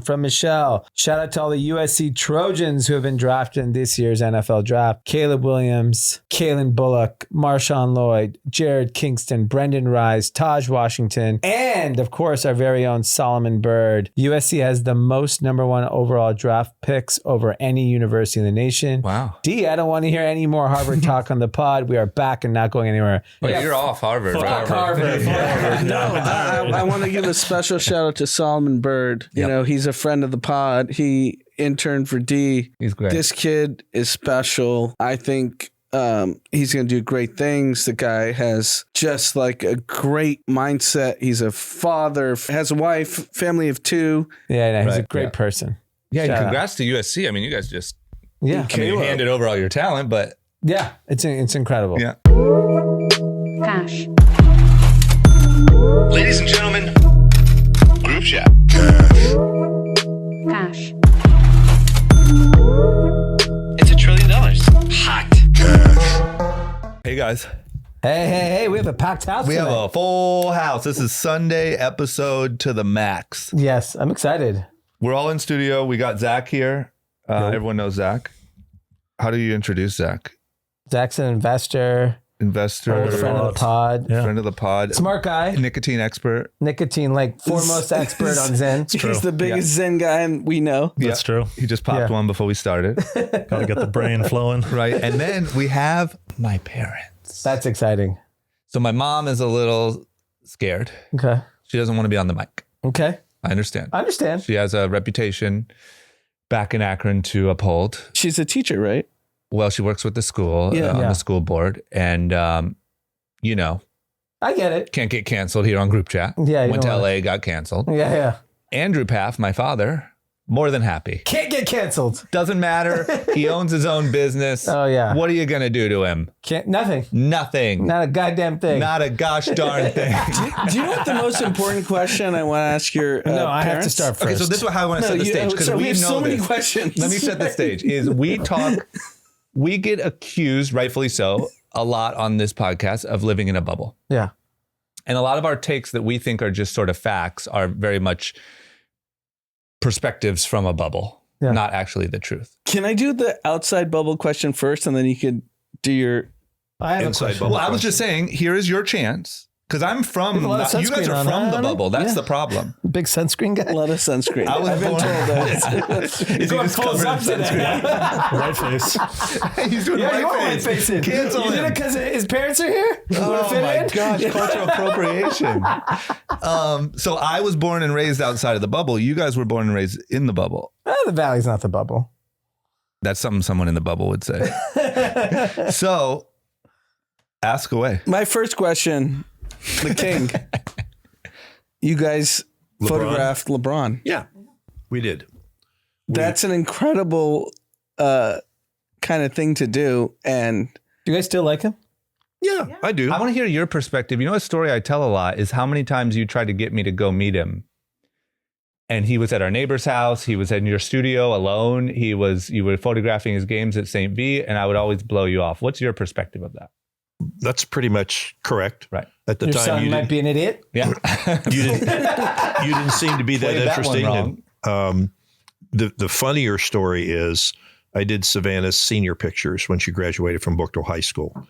From Michelle, shout out to all the USC Trojans who have been drafted in this year's NFL draft. Caleb Williams, Kalen Bullock, Marshawn Lloyd, Jared Kingston, Brendan Rice, Taj Washington, and of course our very own Solomon Byrd. USC has the most number 1 overall draft picks over any university in the nation. Wow. D, I don't want to hear any more Harvard talk on the pod. We are back and not going anywhere. Yeah, you're off Harvard. Harvard. No, I want to give a special shout out to Solomon Byrd. You know, he's a friend of the pod. He interned for D. He's great. This kid is special. I think he's going to do great things. The guy has just like a great mindset. He's a father, has a wife, family of 2. Yeah, he's a great person. Yeah, congrats to USC. I mean, you guys just you handed over all your talent, but yeah, it's incredible. Yeah. Cash. Ladies and gentlemen, group chat. Cash. It's $1 trillion. Hot. hey guys, Hey, we have a packed house we tonight. have a full house. This is Sunday episode to the max. Yes, I'm excited. We're all in studio. We got Zach here. Everyone knows Zach. How do you introduce Zach? Zach's an investor, old friend of the pod, friend of the pod, smart guy, nicotine expert. nicotine, like foremost expert on Zen. He's the biggest Zen guy we know. That's true. He just popped one before we started. Gotta get the brain flowing. Right. And then we have my parents. That's exciting. So my mom is a little scared. Okay. She doesn't want to be on the mic. Okay. I understand. I understand. She has a reputation back in Akron to uphold. She's a teacher, right? Well, she works with the school on Yeah. the school board, and you know, I get it. can't get canceled here on group chat. Yeah, you went to don't wanna- LA, got canceled. Yeah. Andrew Pfaff, my father, more than happy. Can't get canceled. Doesn't matter. He owns his own business. Oh, yeah. What are you gonna do to him? Nothing. Nothing. Not a goddamn thing. Not a gosh darn thing. Do you know what the most important question I want to ask your no, I have to parents? start first. Okay, so this is how I want to set the stage because we we have know so many this. questions. Let me set the stage. Is we talk, we get accused, rightfully so, a lot on this podcast of living in a bubble. Yeah. And a lot of our takes that we think are just sort of facts are very much perspectives from a bubble, not actually the truth. Can I do the outside bubble question first, and then you could do your I have Inside a question. bubble. Well, I was just saying, here is your chance. Because I'm from, You have a lot of you guys sunscreen are on, from huh, the honey? bubble. That's Yeah. the problem. Big sunscreen guy. a lot of sunscreen. I was I've been born- told that. Is he just covered in sunscreen? White face. He's doing Yeah, you are white white face. facing. Cancel You did him. it because his parents are here? Oh fit my in? gosh, cultural appropriation. So I was born and raised outside of the bubble. You guys were born and raised in the bubble. The valley's not the bubble. That's something someone in the bubble would say. So ask away. My first question, the king. You guys photographed LeBron. Yeah, we did. That's an incredible kind of thing to do. And Do you guys still like him? Yeah, I do. I want to hear your perspective. You know, a story I tell a lot is how many times you tried to get me to go meet him. And he was at our neighbor's house. He was in your studio alone. You were photographing his games at St. V, and I would always blow you off. What's your perspective of that? That's pretty much correct. Right. At the Your time, son you might didn't, be an idiot. Yeah. you didn't seem to be that Played that one interesting. And the funnier story is I did Savannah's senior pictures when she graduated from Bookville High School.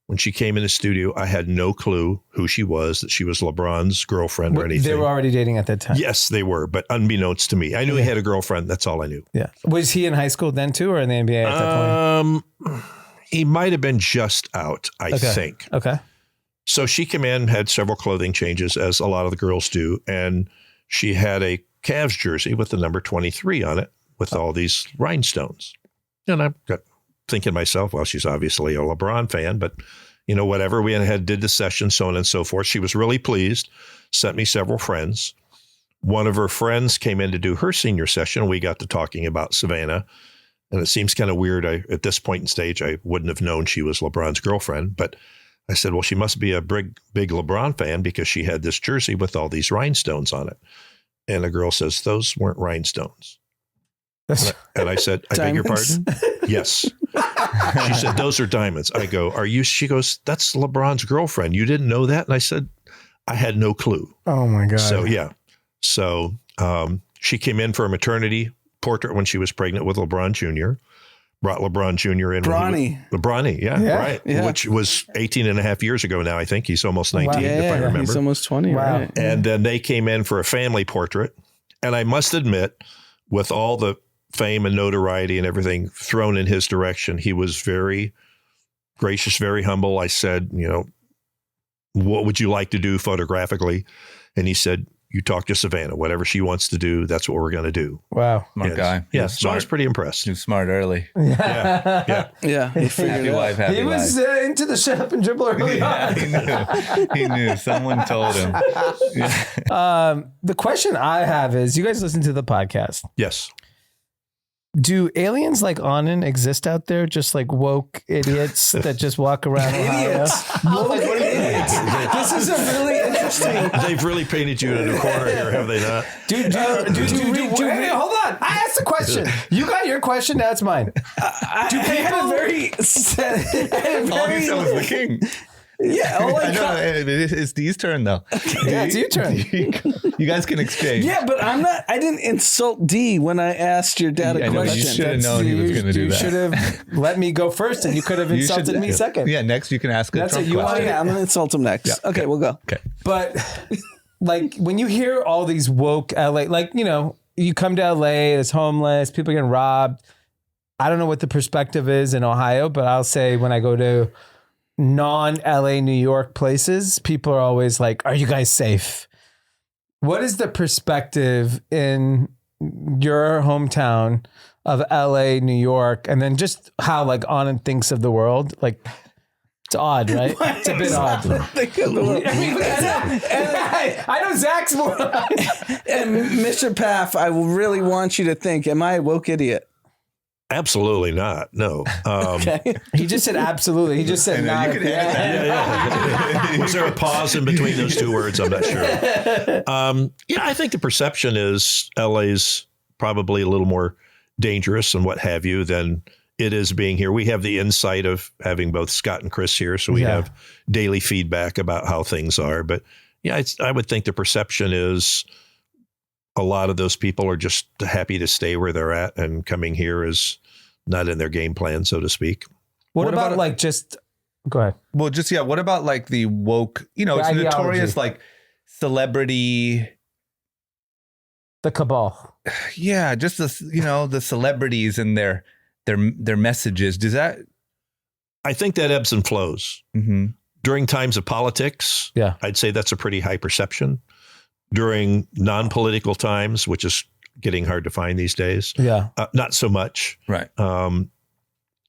When she came in the studio, I had no clue who she was, that she was LeBron's girlfriend or anything. They were already dating at that time. Yes, they were, but unbeknownst to me. I knew he had a girlfriend. That's all I knew. Yeah. Was he in high school then too, or in the NBA at that point? He might have been just out, I think. Okay. So she came in, had several clothing changes, as a lot of the girls do, and she had a Cavs jersey with the number 23 on it with all these rhinestones. And I got thinking to myself, well, she's obviously a LeBron fan, but whatever. We did the session, so on and so forth. She was really pleased, sent me several friends. One of her friends came in to do her senior session. We got to talking about Savannah. And it seems kind of weird. At this point in stage, I wouldn't have known she was LeBron's girlfriend. But I said, well, she must be a big LeBron fan because she had this jersey with all these rhinestones on it. And the girl says, those weren't rhinestones. And I said, I beg your pardon? Yes. She said, those are diamonds. I go, are you? She goes, that's LeBron's girlfriend. You didn't know that? And I said, I had no clue. Oh my God. So, yeah. So She came in for a maternity portrait when she was pregnant with LeBron Jr., brought LeBron Jr. in. Bronny, right. Yeah. Which was 18 and a half years ago now, I think. He's almost 19, if I remember. He's almost 20, Wow. right? And then they came in for a family portrait. And I must admit, with all the fame and notoriety and everything thrown in his direction, he was very gracious, very humble. I said, what would you like to do photographically? And he said, you talk to Savannah. Whatever she wants to do, that's what we're going to do. Wow. Smart guy. Yes. So I was pretty impressed. He was smart early. Yeah. He figured Happy it out. wife, happy He was into the shop and dribble early on. He knew. Someone told him. The question I have is, you guys listen to the podcast. Yes. Do aliens like Anand exist out there? Just like woke idiots that just walk around Ohio? Woke idiots. This is a really interesting. They've really painted you in a corner here, have they not? Dude, hey, hold on. I asked the question. You got your question. Now it's mine. Do people very? All he said was the king. Yeah. Oh my God. It's Dee's turn though. Yeah, it's your turn. You guys can exchange. Yeah, but I'm not. I didn't insult Dee when I asked your dad a I know, question. you should have known he was going to do You that. should have let me go first, and you could have You insulted should- me second. Yeah, next you can ask a That's Trump it. You want question. Okay, I'm gonna insult him next. Yeah, Okay, we'll go. Okay. But like when you hear all these woke LA, like, you come to LA, it's homeless, people getting robbed. I don't know what the perspective is in Ohio, but I'll say when I go to non-LA New York places, people are always like, are you guys safe? What is the perspective in your hometown of LA, New York, and then just how like Anand thinks of the world? Like, it's odd, right? It's a bit odd. Think of the world. I know Zach's more. And Mr. Pfaff, I really want you to think, am I a woke idiot? Absolutely not. No. Okay. He just said absolutely. He just said not. you can edit that. Was there a pause in between those two words? I'm not sure. I think the perception is LA's probably a little more dangerous and what have you than it is being here. We have the insight of having both Scott and Chris here, so we have daily feedback about how things are. But I would think the perception is a lot of those people are just happy to stay where they're at, and coming here is not in their game plan, so to speak. What about like just go ahead? Well, just what about like the woke? It's ideology. notorious like celebrity. The cabal. Yeah, just the celebrities and their messages. Does that? I think that ebbs and flows. Mm-hmm. During times of politics, I'd say that's a pretty high perception. During non-political times, which is getting hard to find these days, not so much. Right.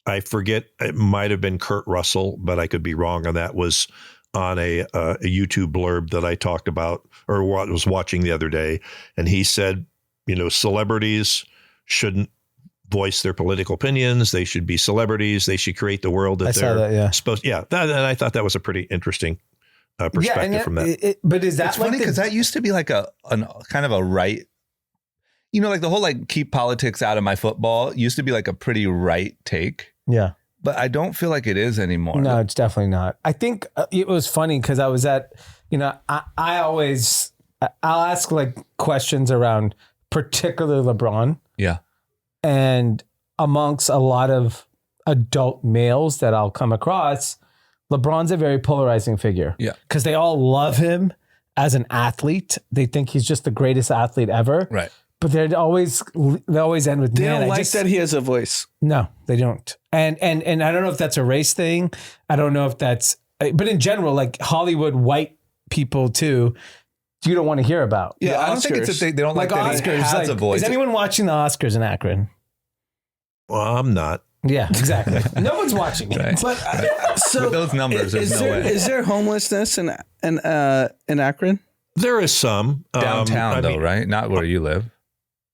I forget, it might have been Kurt Russell, but I could be wrong on that, was on a YouTube blurb that I talked about or was watching the other day. And he said, celebrities shouldn't voice their political opinions. They should be celebrities. They should create the world that they're supposed to. Yeah. And I thought that was a pretty interesting perspective from that. But is that it's funny because that used to be like a kind of a right, like the whole like keep politics out of my football used to be like a pretty right take. Yeah. But I don't feel like it is anymore. No, it's definitely not. I think it was funny because I was at, I'll ask like questions around particularly LeBron. Yeah. And amongst a lot of adult males that I'll come across, LeBron's a very polarizing figure. Yeah. Because they all love him as an athlete. They think he's just the greatest athlete ever. Right. But they always end with, They don't like that he has a voice. No, they don't. And I don't know if that's a race thing. I don't know if that's, but in general, like Hollywood white people too, you don't want to hear about. Yeah, I don't think it's that they don't like that Oscars, he has a voice. Is anyone watching the Oscars in Akron? Well, I'm not. Yeah, exactly. No one's watching it. Right. But so with those numbers, there's no way. Is there homelessness in Akron? There is some. Downtown though, right? Not where you live.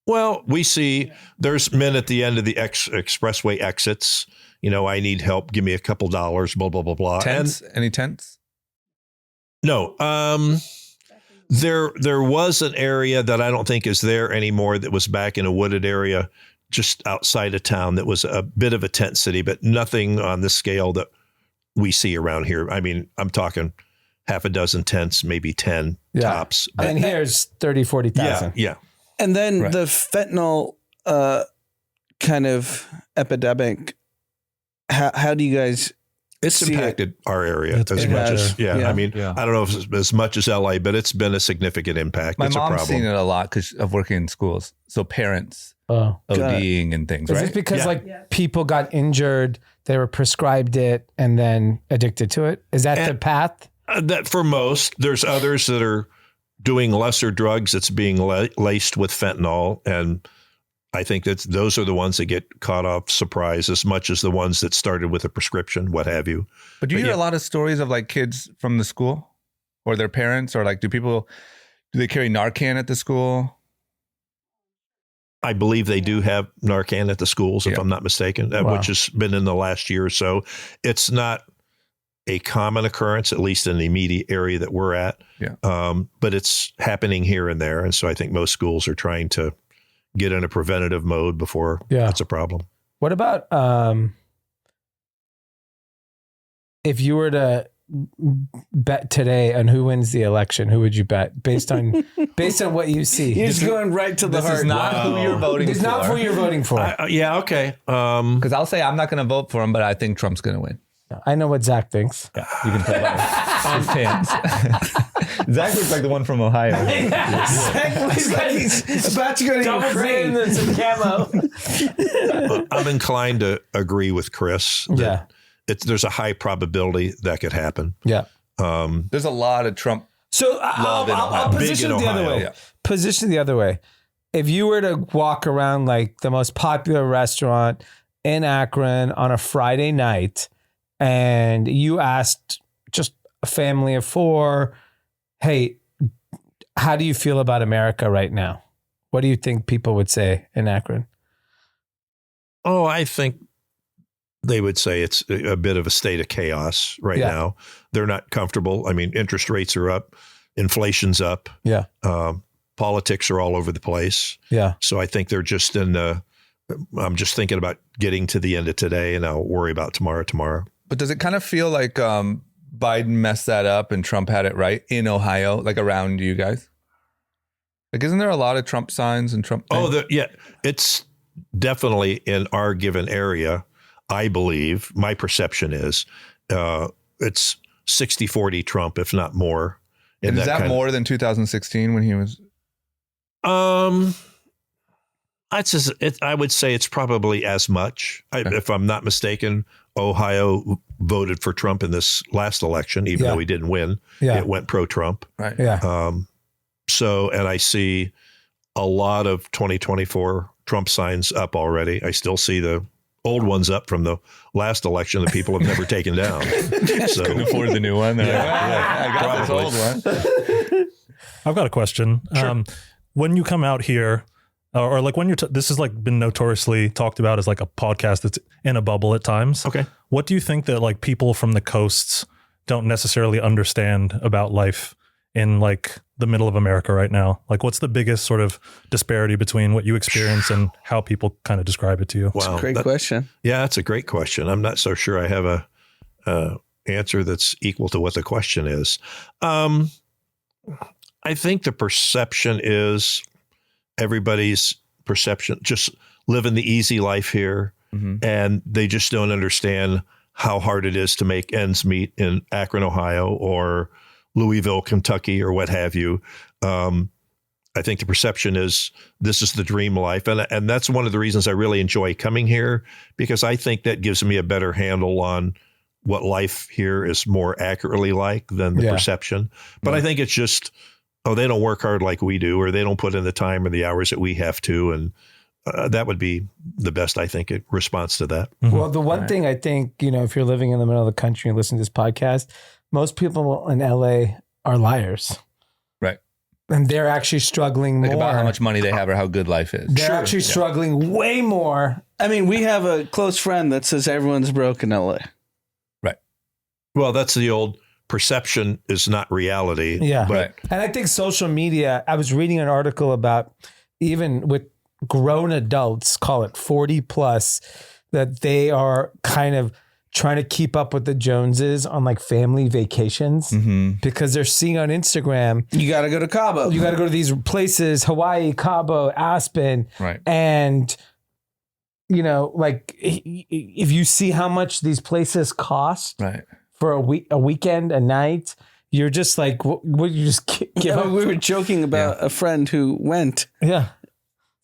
Well, we see there's men at the end of the expressway exits. I need help. Give me a couple dollars, blah, blah, blah, blah. Tents? Any tents? No. There was an area that I don't think is there anymore that was back in a wooded area just outside of town that was a bit of a tent city, but nothing on the scale that we see around here. I mean, I'm talking half a dozen tents, maybe 10 tops. And here's 30, 40,000. Yeah. And then Right. the fentanyl kind of epidemic. How do you guys? It's See impacted our area It's as been much bad. as, Yeah. I mean, Yeah. I don't know if it's as much as LA, but it's been a significant impact. My It's a mom's problem. seen it a lot because of working in schools. So parents Oh. ODing and things, Is right? this because Yeah. like people got injured, they were prescribed it, and then addicted to it? Is that the And- path? That for most, there's others that are doing lesser drugs that's being laced with fentanyl. And I think that those are the ones that get caught off surprise as much as the ones that started with a prescription, what have you. But do you But hear yeah. a lot of stories of like kids from the school or their parents, or like do they carry Narcan at the school? I believe they do have Narcan at the schools, if Yeah. I'm not mistaken, Wow. which has been in the last year or so. It's not a common occurrence, at least in the immediate area that we're at. Yeah. But it's happening here and there. And so I think most schools are trying to get in a preventative mode before Yeah. it's a problem. What about if you were to bet today on who wins the election? Who would you bet based on what you see? He's going right to the This heart. is not who you're voting It's for. not who you're voting for. Yeah, okay. Because I'll say I'm not going to vote for him, but I think Trump's going to win. I know what Zach thinks. You can tell by his pants. Zach looks like the one from Ohio. He's about to go to Ukraine. and some camo. I'm inclined to agree with Chris that Yeah. there's a high probability that could happen. Yeah. There's a lot of Trump. So I'll Ohio. position it Big the in other Ohio. way. Yeah. Position it the other way. If you were to walk around like the most popular restaurant in Akron on a Friday night and you asked just a family of 4, hey, how do you feel about America right now? What do you think people would say in Akron? Oh, I think they would say it's a bit of a state of chaos right Yeah. now. They're not comfortable. I mean, interest rates are up, inflation's up, Yeah. politics are all over the place. Yeah. So I think they're just I'm just thinking about getting to the end of today and I'll worry about tomorrow. But does it kind of feel like Biden messed that up and Trump had it right in Ohio, like around you guys? Like, isn't there a lot of Trump signs and Trump things? Yeah, it's definitely in our given area. I believe my perception is it's 60-40 Trump, if not more. And is that more than 2016 when he was? I would say it's probably as much. Okay. If I'm not mistaken, Ohio voted for Trump in this last election, even Yeah. though he didn't win. Yeah. It went pro-Trump. Right. Yeah. So, and I see a lot of 2024 Trump signs up already. I still see the old ones up from the last election that people have never taken down. So, Couldn't afford the new one. They're like, Yeah. I got Probably. this old one. I've got a question. Sure. When you come out here, or like when you're, this has like been notoriously talked about as like a podcast that's in a bubble at times. okay. What do you think that like people from the coasts don't necessarily understand about life in like the middle of America right now? Like what's the biggest sort of disparity between what you experience and how people kind of describe it to you? Wow. Great question. Yeah, that's a great question. I'm not so sure I have a answer that's equal to what the question is. I think the perception is everybody's perception, just living the easy life here. Mhm. And they just don't understand how hard it is to make ends meet in Akron, Ohio, or Louisville, Kentucky, or what have you. I think the perception is this is the dream life. And that's one of the reasons I really enjoy coming here, because I think that gives me a better handle on what life here is more accurately like than the Yeah. perception. But I think it's just, they don't work hard like we do, or they don't put in the time or the hours that we have to. And that would be the best, I think, response to that. Well, the one thing I think, if you're living in the middle of the country and listening to this podcast, most people in LA are liars. Right. And they're actually struggling Think more. about how much money they have or how good life is. They're actually struggling way more. I mean, we have a close friend that says everyone's broke in LA. Well, that's the old perception is not reality. Yeah. But Right. And I think social media, I was reading an article about even with grown adults, call it 40 plus, that they are kind of trying to keep up with the Joneses on like family vacations because they're seeing on Instagram, You got to go to Cabo. you got to go to these places, Hawaii, Cabo, Aspen. Right. And, you know, like if you see how much these places cost Right. for a weekend, a night, you're just like, what you just give up? We were joking about a friend who went. Yeah.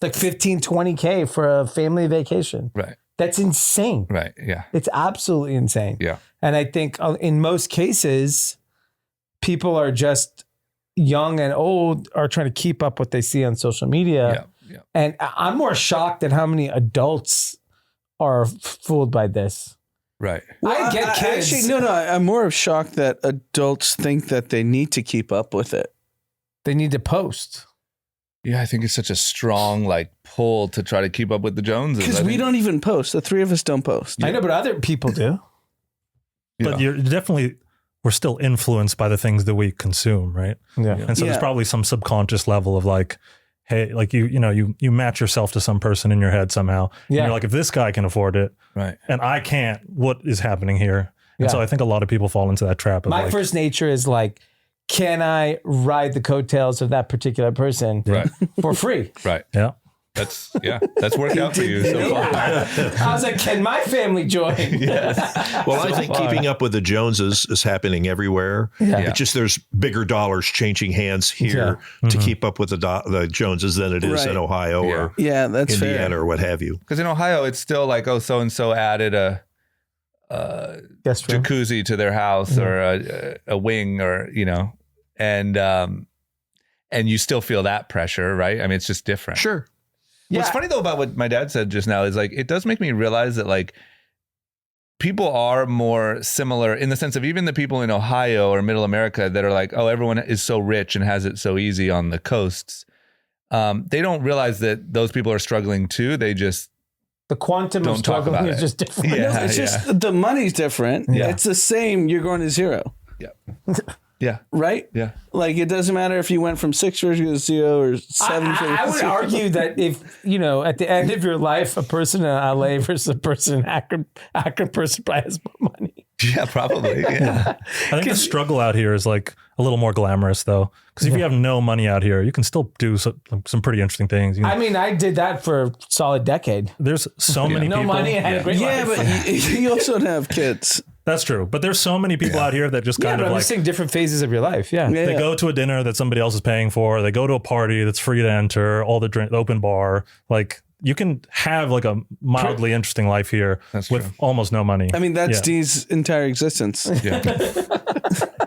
Like 15, 20K for a family vacation. Right. That's insane. Right. Yeah. It's absolutely insane. Yeah. And I think in most cases, people are just young and old are trying to keep up what they see on social media. Yeah. And I'm more shocked at how many adults are fooled by this. Right. I get kids. Actually, no. I'm more shocked that adults think that they need to keep up with it. They need to post. Yeah, I think it's such a strong like pull to try to keep up with the Joneses. Because we don't even post. The three of us don't post. I know, but other people do. But you're definitely, we're still influenced by the things that we consume, right? Yeah. And so there's probably some subconscious level of like, hey, like you match yourself to some person in your head somehow. And Yeah. you're like, if this guy can afford it, Right. and I can't, what is happening here? And Yeah. so I think a lot of people fall into that trap of My like, first nature is like, can I ride the coattails of that particular person Right. for free? Right. yeah. That's worked out for you so far. I was like, can my family join? Well, I think keeping up with the Joneses is happening everywhere. Yeah. It's just there's bigger dollars changing hands here to keep up with the Joneses than it is in Ohio or Yeah, that's Indiana fair. or what have you. Because in Ohio, it's still like, oh, so and so added a Guest room. jacuzzi to their house or a wing, or and you still feel that pressure, right? I mean, it's just different. Sure. What's funny though about what my dad said just now is like, it does make me realize that like people are more similar in the sense of even the people in Ohio or middle America that are like, oh, everyone is so rich and has it so easy on the coasts. They don't realize that those people are struggling too. They just The quantum Don't of talk struggle about is it. just different. Yeah. It's just the money's different. Yeah. It's the same. You're going to zero, yeah. right? Yeah. Like it doesn't matter if you went from 6 figures to 0 or 7 figures. I would argue that if, at the end of your life, a person in LA versus a person in Akron person probably has more money. Yeah, probably. Yeah. I think the struggle out here is like a little more glamorous though. Because if you have no money out here, you can still do some pretty interesting things. You know, I mean, I did that for a solid decade. there's so many No people. money, I had a great Yeah, life. but you also don't have kids. That's true. But there's so many people out here that just Yeah, kind but of I'm like, just saying different phases of your life. Yeah. Yeah. they go to a dinner that somebody else is paying for. They go to a party that's free to enter, all the drink, the open bar. Like you can have like a mildly interesting life here That's with true. almost no money. I mean, that's Yeah. Dee's entire existence. Yeah.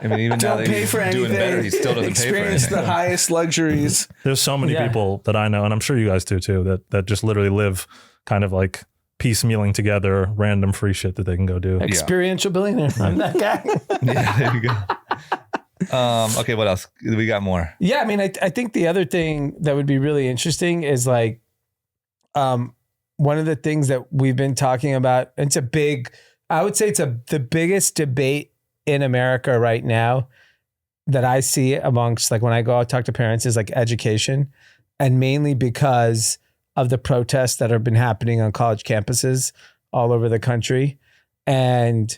I mean, even now Don't that pay he's for doing anything. better, he still doesn't pay for Experience anything. the highest luxuries. There's so many Yeah. people that I know, and I'm sure you guys do too, that just literally live kind of like piecemealing together random free shit that they can go do. Experiential billionaire. I'm that guy. Yeah, there you go. Okay, what else? We got more. Yeah, I mean, I think the other thing that would be really interesting is like, one of the things that we've been talking about. It's I would say it's the biggest debate in America right now that I see amongst like when I go out talk to parents is like education, and mainly because of the protests that have been happening on college campuses all over the country, and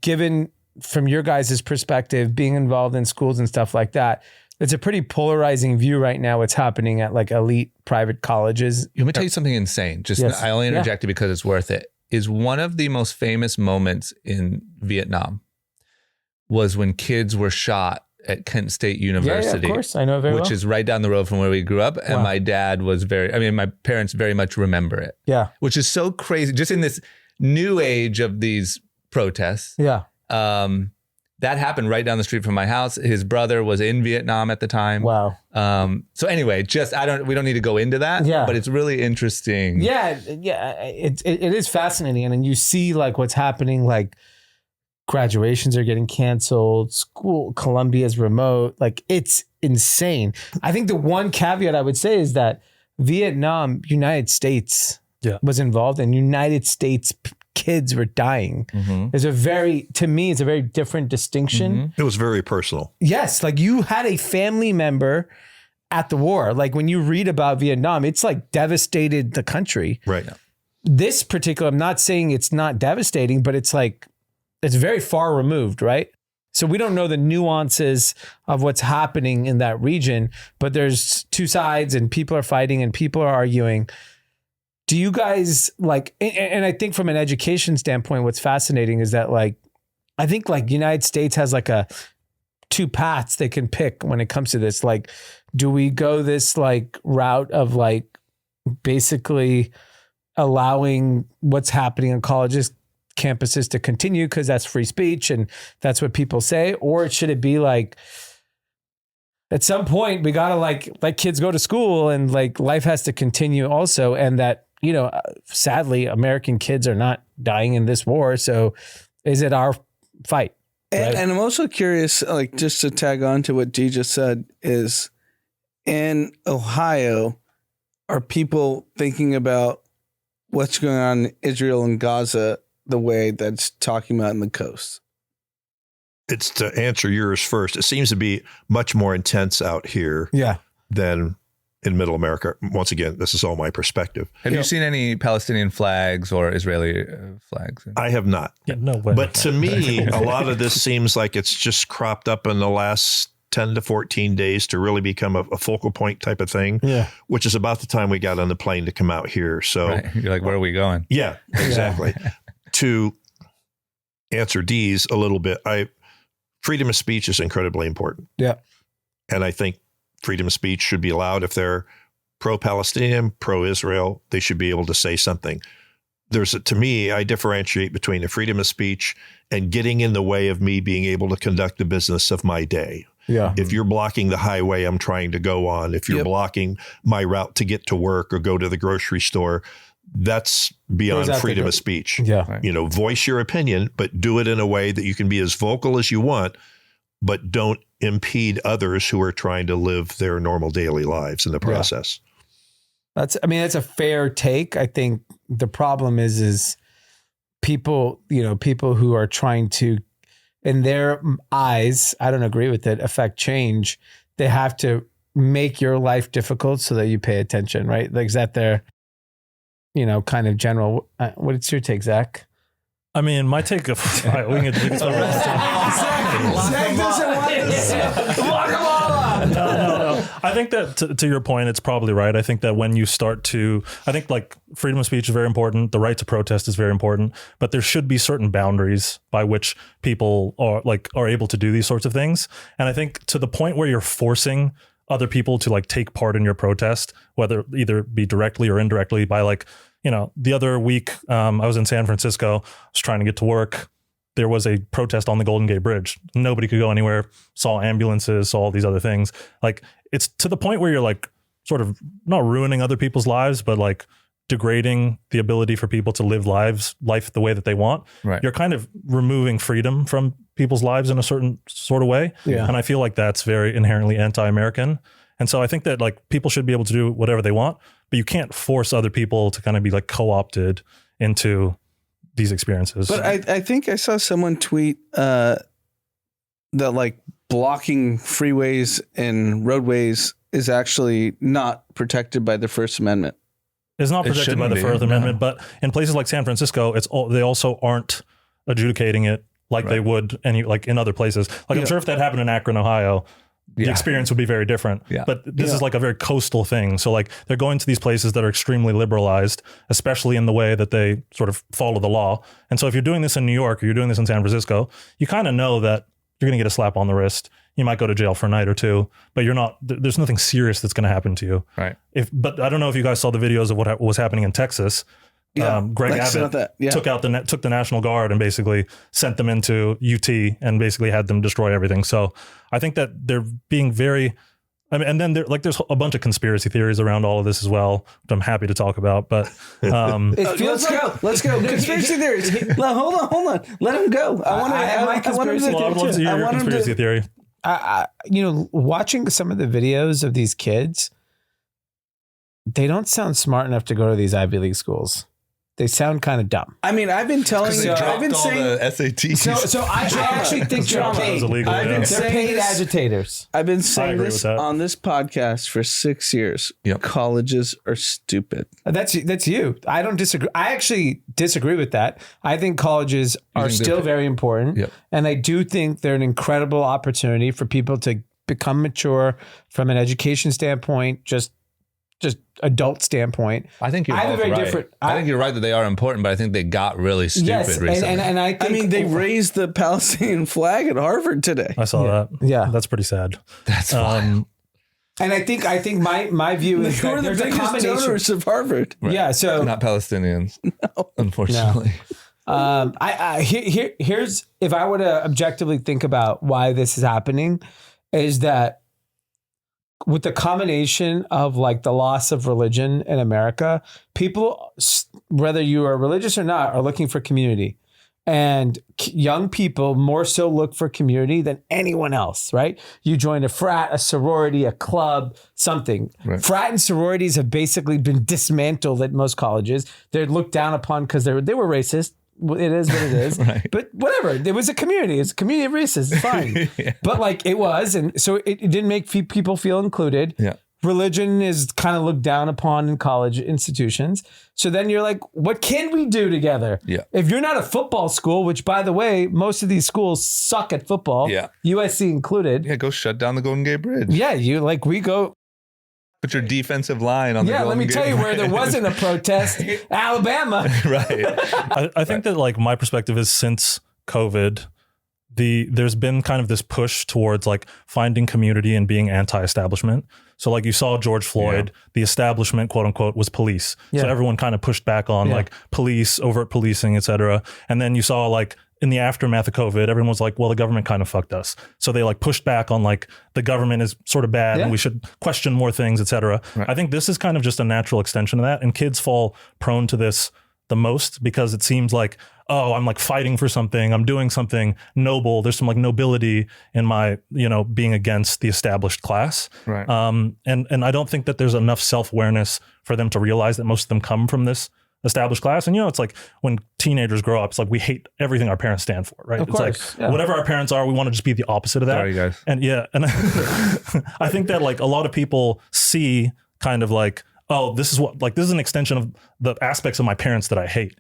given from your guys' perspective, being involved in schools and stuff like that, it's a pretty polarizing view right now. What's happening at like elite private colleges. Let me tell you something insane. Just Yes. I only Yeah. interjected because it's worth it. Is one of the most famous moments in Vietnam was when kids were shot at Kent State University. Yeah, of course. I know very which well. is right down the road from where we grew up. And Wow. my dad was my parents very much remember it, Yeah. which is so crazy. Just in this new age of these protests, Yeah. that happened right down the street from my house. His brother was in Vietnam at the time. Wow. So anyway, we don't need to go into that, Yeah. but it's really interesting. Yeah. Yeah. It is fascinating. And then you see like what's happening, like graduations are getting canceled. Columbia's remote. Like it's insane. I think the one caveat I would say is that Vietnam, United States was involved, and United States kids were dying. Mm-hmm. To me, it's a very different distinction. It was very personal. Yes, like you had a family member at the war. Like when you read about Vietnam, it's like devastated the country. Right. this particular, I'm not saying it's not devastating, but it's like, it's very far removed, right? So we don't know the nuances of what's happening in that region, but there's two sides and people are fighting and people are arguing. Do you guys like, and I think from an education standpoint, what's fascinating is that like, I think like United States has like two paths they can pick when it comes to this. Like, do we go this like route of like basically allowing what's happening in colleges, campuses to continue because that's free speech and that's what people say? Or should it be like, at some point we got to like let kids go to school and like life has to continue also. And that, you know, sadly, American kids are not dying in this war. So is it our fight? Right? And I'm also curious, like just to tag on to what Dee just said, is in Ohio, are people thinking about what's going on in Israel and Gaza the way that's talking about in the coast? It's to answer yours first. It seems to be much more intense out here than in Middle America. Once again, this is all my perspective. Have you seen any Palestinian flags or Israeli flags? I have not. Yeah, no way. But to me, a lot of this seems like it's just cropped up in the last 10 to 14 days to really become a focal point type of thing, which is about the time we got on the plane to come out here. So You're like, where are we going? Yeah, exactly. To answer Dee's a little bit, freedom of speech is incredibly important. Yeah. And I think freedom of speech should be allowed. If they're pro-Palestinian, pro-Israel, they should be able to say something. To me, I differentiate between the freedom of speech and getting in the way of me being able to conduct the business of my day. Yeah. If you're blocking the highway I'm trying to go on, if you're blocking my route to get to work or go to the grocery store, that's beyond freedom of speech. Yeah. Right. You know, voice your opinion, but do it in a way that you can be as vocal as you want, but don't impede others who are trying to live their normal daily lives in the process. That's a fair take. I think the problem is people, people who are trying to, in their eyes, I don't agree with it, affect change. They have to make your life difficult so that you pay attention, right? Like, is that their, kind of general, what's your take, Zach? I mean, my take of Zach doesn't want this. No. I think that to your point, it's probably right. I think that when you start to, I think like freedom of speech is very important. The right to protest is very important, but there should be certain boundaries by which people are able to do these sorts of things. And I think to the point where you're forcing other people to like take part in your protest, whether either be directly or indirectly by like, the other week I was in San Francisco, I was trying to get to work. There was a protest on the Golden Gate Bridge. Nobody could go anywhere, saw ambulances, saw all these other things. Like, it's to the point where you're like sort of not ruining other people's lives, but like degrading the ability for people to live life the way that they want. Right. You're kind of removing freedom from people's lives in a certain sort of way. Yeah. And I feel like that's very inherently anti-American. And so I think that like people should be able to do whatever they want, but you can't force other people to kind of be like co-opted into these experiences. But I think I saw someone tweet that like blocking freeways and roadways is actually not protected by the First Amendment. It's not protected by the First Amendment, but in places like San Francisco, they also aren't adjudicating it like they would like in other places. Like I'm sure if that happened in Akron, Ohio, the experience would be very different. Yeah. But this is like a very coastal thing. So like they're going to these places that are extremely liberalized, especially in the way that they sort of follow the law. And so if you're doing this in New York or you're doing this in San Francisco, you kind of know that you're going to get a slap on the wrist. You might go to jail for a night or two, but there's nothing serious that's going to happen to you. Right. But I don't know if you guys saw the videos of what was happening in Texas. Greg Abbott took the National Guard and basically sent them into UT and basically had them destroy everything. So I think that they're being very, and then there's a bunch of conspiracy theories around all of this as well, which I'm happy to talk about. But let's go. Conspiracy theories. Hold on. Let him go. I want to hear your conspiracy theory. Watching some of the videos of these kids, they don't sound smart enough to go to these Ivy League schools. they sound kind of dumb. I mean, I've been telling They you, I've dropped been all saying, the SATs. So I actually think they're That was paid. illegal. I've been Yeah. They're saying paid this- agitators. I've been I saying agree this with that. on this podcast for 6 years. Yep. Colleges are stupid. That's you. I don't disagree. I actually disagree with that. I think colleges are think they're still paid? very important. Yep. And I do think they're an incredible opportunity for people to become mature from an education standpoint, just adult standpoint. I think you're I have a both very right. different- I think you're right that they are important, but I think they got really stupid Yes, recently. and I think I mean, they raised the Palestinian flag at Harvard today. I saw that. Yeah. That's pretty sad. That's wild. and I think my view is They were that the there's a biggest combination. donors of Harvard. Yeah, so Not Palestinians, unfortunately. here's if I were to objectively think about why this is happening, is that with the combination of like the loss of religion in America, people, whether you are religious or not, are looking for community. And young people more so look for community than anyone else, right? You join a frat, a sorority, a club, something. Right. Frat and sororities have basically been dismantled at most colleges. They're looked down upon because they were racist. It is what it is. Right. But whatever. It was a community. It's a community of racists. It's fine. Yeah. But like it was. And so it didn't make people feel included. Yeah. Religion is kind of looked down upon in college institutions. So then you're like, what can we do together? Yeah. If you're not a football school, which by the way, most of these schools suck at football, Yeah. USC included. Yeah, go shut down the Golden Gate Bridge. Yeah, we go. Put your defensive line on the Yeah, Golden let me Gate tell you where there Bridge. wasn't a protest, Alabama. Right. I think that like my perspective is since COVID, there's been kind of this push towards like finding community and being anti-establishment. So like you saw George Floyd, the establishment, quote unquote, was police. Yeah. So everyone kind of pushed back on like police, overt policing, et cetera. And then you saw like in the aftermath of COVID, everyone was like, well, the government kind of fucked us. So they like pushed back on like the government is sort of bad and we should question more things, et cetera. Right. I think this is kind of just a natural extension of that. And kids fall prone to this the most because it seems like, oh, I'm like fighting for something. I'm doing something noble. There's some like nobility in my, being against the established class. Right. And I don't think that there's enough self-awareness for them to realize that most of them come from this established class. And, it's like when teenagers grow up, it's like we hate everything our parents stand for, right? Of It's course, like whatever our parents are, we want to just be the opposite of that. Sorry, guys. And I think that like a lot of people see kind of like, oh, this is an extension of the aspects of my parents that I hate.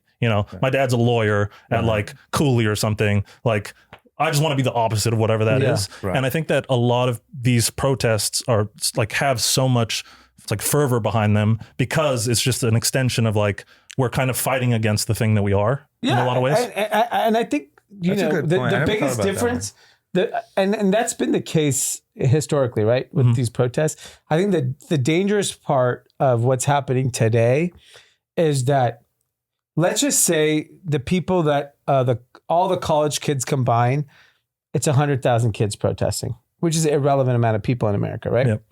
My dad's a lawyer at like Cooley or something. Like, I just want to be the opposite of whatever that is. Right. And I think that a lot of these protests are like have so much like fervor behind them because it's just an extension of like, we're kind of fighting against the thing that we are in a lot of ways. And I think, That's a good point. I the never biggest thought about difference, and that's been the case historically, right? With these protests. I think that the dangerous part of what's happening today is that, let's just say the people that all the college kids combined, it's 100,000 kids protesting, which is an irrelevant amount of people in America, right? Yep.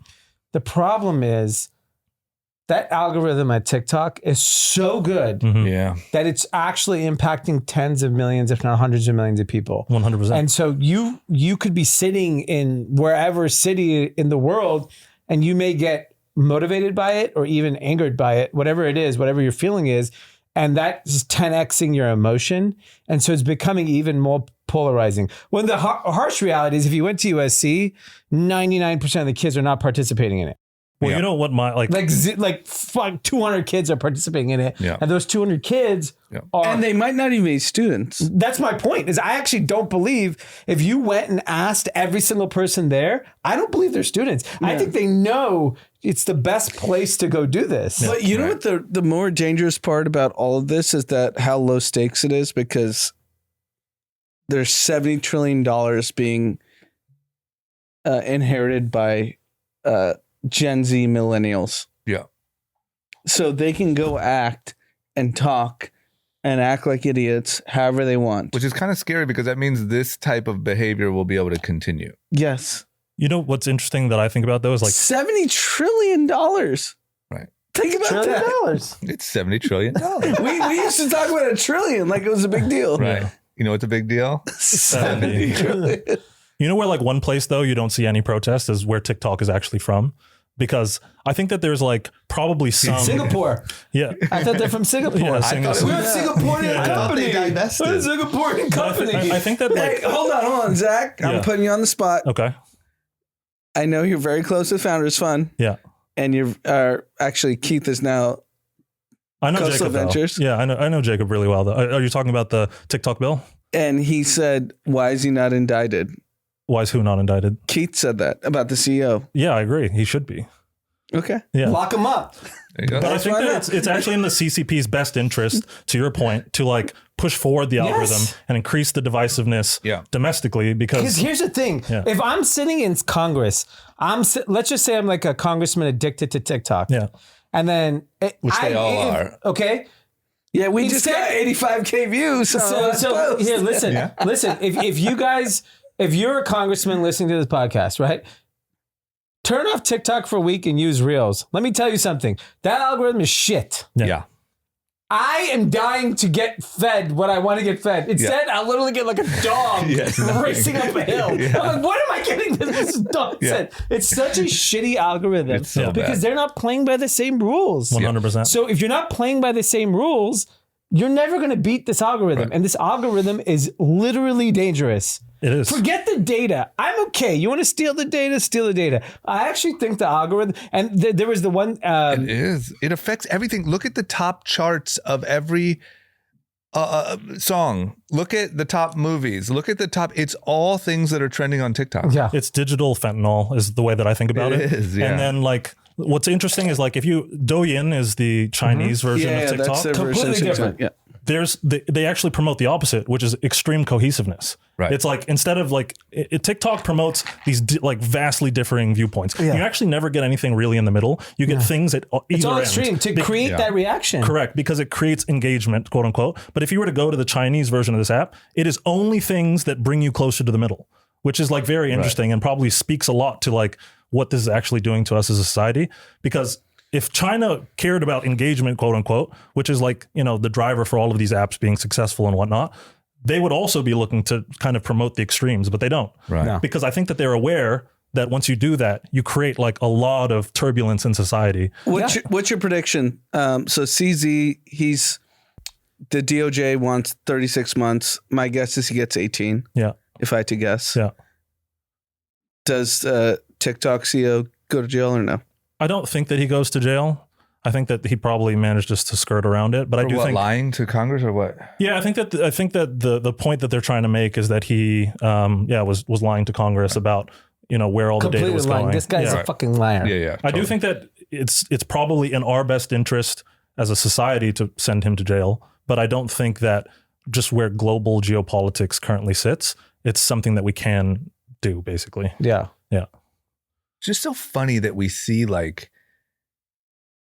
The problem is that algorithm at TikTok is so good Yeah. that it's actually impacting tens of millions, if not hundreds of millions of people. 100%. And so you could be sitting in wherever city in the world, and you may get motivated by it or even angered by it, whatever it is, whatever your feeling is. And that's 10xing your emotion. And so it's becoming even more polarizing. When the harsh reality is, if you went to USC, 99% of the kids are not participating in it. Well, Yeah. you know what my Like 200 kids are participating in it. Yeah. And those 200 kids are... And they might not even be students. That's my point, is I actually don't believe if you went and asked every single person there, I don't believe they're students. I think they know it's the best place to go do this. But you know what the more dangerous part about all of this is that how low stakes it is, because there's $70 trillion being inherited by Gen Z millennials. Yeah. So they can go act and talk and act like idiots however they want. Which is kind of scary because that means this type of behavior will be able to continue. Yes. You know what's interesting that I think about though is like $70 trillion. Right. Think about that. $1 trillion. It's $70 trillion. We used to talk about a trillion like it was a big deal. Right. You know what's a big deal? 70 trillion. You know where like one place though you don't see any protest is where TikTok is actually from. because I think that there's like probably some Singapore. Yeah. I thought they're from Singapore. Yeah, We're a Singaporean company. They divested. We're a Singaporean company. I think that Hey, like, hold on, Zach. Yeah. I'm putting you on the spot. okay. I know you're very close with Founders Fund. Yeah. And you're actually Keith is now I know Coastal Jacob. Though. Ventures. Yeah, I know Jacob really well. Though. Are you talking about the TikTok bill? and he said, "Why is he not indicted?" Why is who not indicted? Keith said that about the CEO. Yeah, I agree. He should be. Okay. Yeah. Lock him up. There you go. But I think why that it's actually in the CCP's best interest, to your point, to like push forward the algorithm and increase the divisiveness domestically Because here's the thing. Yeah. If I'm sitting in Congress, let's just say I'm like a congressman addicted to TikTok. Yeah. And then Which they all are. Okay. Yeah, we just Instead- got 85K views. So here, listen, listen. If you guys, if you're a congressman listening to this podcast, right? Turn off TikTok for a week and use Reels. Let me tell you something. That algorithm is shit. Yeah. I am dying to get fed what I want to get fed. Instead, I'll literally get like a dog racing up a hill. I'm like, what am I getting? This is dog shit. It's such a shitty algorithm It's so because bad. they're not playing by the same rules. 100%. So if you're not playing by the same rules, you're never going to beat this algorithm. And this algorithm is literally dangerous. It is. Forget the data. I'm okay. You want to steal the data? Steal the data. I actually think the algorithm, and there was the one. It is. It affects everything. Look at the top charts of every song. Look at the top movies. Look at the top. It's all things that are trending on TikTok. Yeah. It's digital fentanyl is the way that I think about it. It is, yeah. And then like what's interesting is like if you Douyin is the Chinese version of TikTok. that's their version of Completely TikTok. different. Yeah. They actually promote the opposite, which is extreme cohesiveness. Right. It's like instead of like TikTok promotes these like vastly differing viewpoints. You actually never get anything really in the middle. You get things at either It's all end. extreme to create that reaction. Correct, because it creates engagement, quote unquote. But if you were to go to the Chinese version of this app, it is only things that bring you closer to the middle, which is like very interesting and probably speaks a lot to like what this is actually doing to us as a society. Because if China cared about engagement, quote unquote, which is like, you know, the driver for all of these apps being successful and whatnot, they would also be looking to kind of promote the extremes, but they don't. Right. No. Because I think that they're aware that once you do that, you create like a lot of turbulence in society. What's your prediction? So CZ, the DOJ wants 36 months. My guess is he gets 18. Yeah. If I had to guess. Yeah. Does TikTok CEO go to jail or no? I don't think that he goes to jail. I think that he probably managed just to skirt around it. But I do think lying to Congress or what? Yeah, I think that the point that they're trying to make is that he was lying to Congress about, you know, where all the data was lying. going. This guy's a fucking liar. Yeah. I do think that it's probably in our best interest as a society to send him to jail, but I don't think that just where global geopolitics currently sits, it's something that we can do basically. Yeah. Yeah. Just so funny that we see like,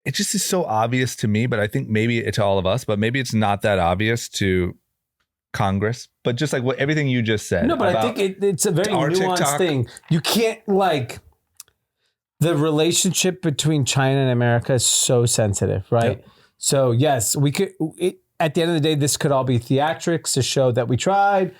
it just is so obvious to me, but I think maybe it's to all of us, but maybe it's not that obvious to Congress, but just like everything you just said. No, but I think it's a very our nuanced TikTok. thing. You can't like the relationship between China and America is so sensitive, right? Yeah. So yes, we could, at the end of the day, this could all be theatrics to show that we tried.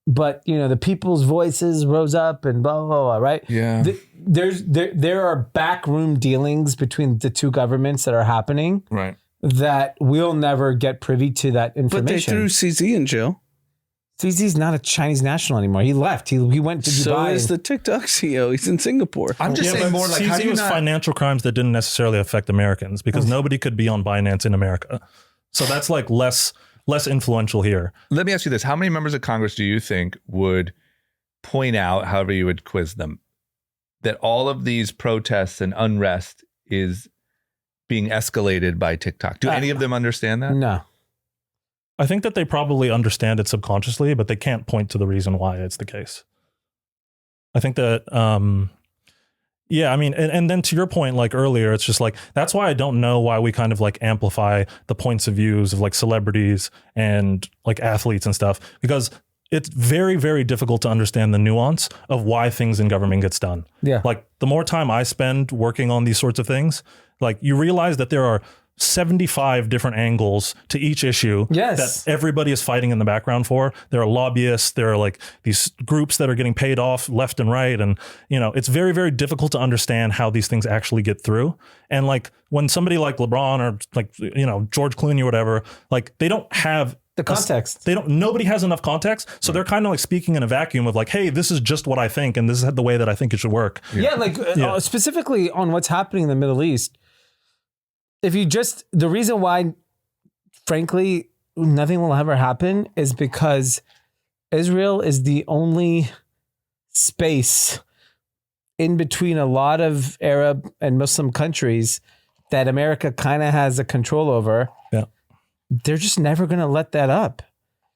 But you know, the people's voices rose up and blah blah blah, right? Yeah. There are backroom dealings between the two governments that are happening Right. that we'll never get privy to that But they information. threw CZ in jail. CZ's not a Chinese national anymore. He left. He went to Dubai. So is the TikTok CEO. He's in Singapore. I'm just saying but more like, how do CZ you was not? financial crimes that didn't necessarily affect Americans because nobody could be on Binance in America. So that's like less influential here. Let me ask you this. How many members of Congress do you think would point out, however you would quiz them, that all of these protests and unrest is being escalated by TikTok? Do any of them understand that? No. I think that they probably understand it subconsciously, but they can't point to the reason why it's the case. I think that, I mean, and then to your point, like earlier, it's just like, that's why I don't know why we kind of like amplify the points of views of like celebrities and like athletes and stuff, because it's very, very difficult to understand the nuance of why things in government gets done. Yeah. Like the more time I spend working on these sorts of things, like you realize that there are 75 different angles to each issue Yes. that everybody is fighting in the background for. There are lobbyists, there are like these groups that are getting paid off left and right. And, you know, it's very, very difficult to understand how these things actually get through. And like when somebody like LeBron or like, you know, George Clooney or whatever, like they don't have The context. nobody has enough context. So they're kind of like speaking in a vacuum of like, hey, this is just what I think. And this is the way that I think it should work. Yeah, like specifically on what's happening in the Middle East. If you just, the reason why, frankly, nothing will ever happen is because Israel is the only space in between a lot of Arab and Muslim countries that America kind of has a control over. Yeah. They're just never going to let that up.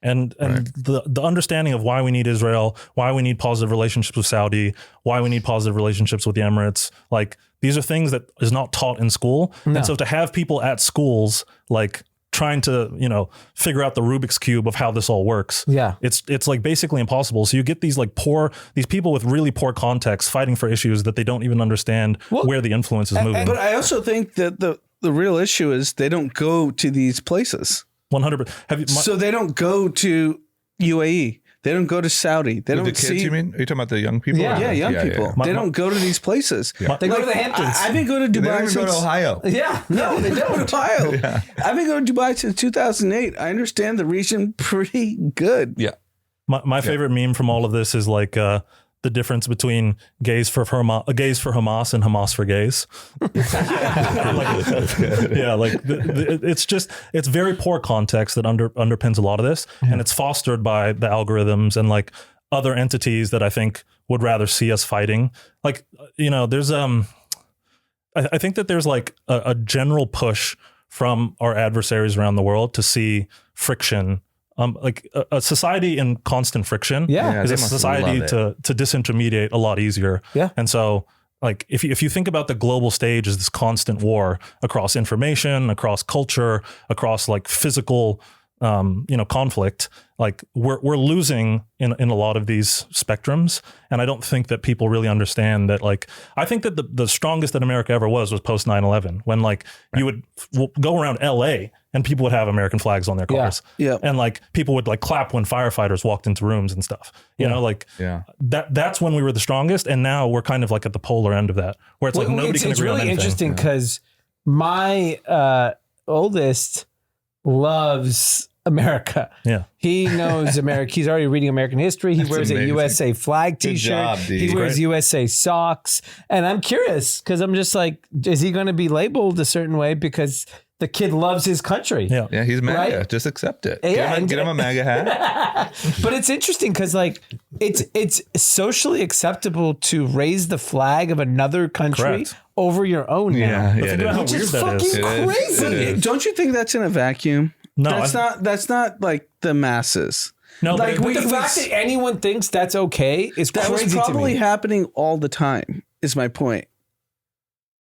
And the understanding of why we need Israel, why we need positive relationships with Saudi, why we need positive relationships with the Emirates, like these are things that is not taught in school. No. And so to have people at schools like trying to, you know, figure out the Rubik's Cube of how this all works. Yeah. It's like basically impossible. So you get these like these people with really poor context fighting for issues that they don't even understand where the influence is moving. But I also think that the real issue is they don't go to these places. 100%. So they don't go to UAE. They don't go to Saudi. They don't The kids, see. you mean? Are you talking about the young people? Yeah. Young people. My- They don't go to these places. They go to the Hamptons. I've been going to They Dubai don't even go to since. Ohio. Yeah. No, they don't. Ohio. I've been going to Dubai since 2008. I understand the region pretty good. Yeah. My favorite meme from all of this is like the difference between gays for Hamas and Hamas for gays. It's very poor context that underpins a lot of this, and it's fostered by the algorithms and like other entities that I think would rather see us fighting. Like, you know, there's I think that there's like a general push from our adversaries around the world to see friction. Like a society in constant friction is they a must society love to disintermediate a lot easier. Yeah. And so like if you think about the global stage as this constant war across information, across culture, across like physical conflict, like we're losing in a lot of these spectrums. And I don't think that people really understand that. Like, I think that the strongest that America ever was post 9/11, when like you would go around LA and people would have American flags on their cars. Yeah. And like people would like clap when firefighters walked into rooms and stuff, you know, like that's when we were the strongest. And now we're kind of like at the polar end of that, where it's like nobody can it's agree on really anything. interesting because my oldest loves America. Yeah. He knows America. He's already reading American history. He wears amazing. a USA flag Good t-shirt. job, Dee. He wears Great. USA socks. And I'm curious because I'm just like, is he going to be labeled a certain way because the kid loves his country? Yeah. Yeah, he's MAGA. Right? Just accept it. Yeah, Get him a MAGA hat. But it's interesting because like it's socially acceptable to raise the flag of another country Correct. over your own now. Yeah, Think it about how is. Which weird is that fucking is. It is. crazy. It is. Don't you think that's in a vacuum? No, That's not like the masses. No, Like, but But the fact that anyone thinks that's okay is That was crazy probably to me. happening all the time, is my point.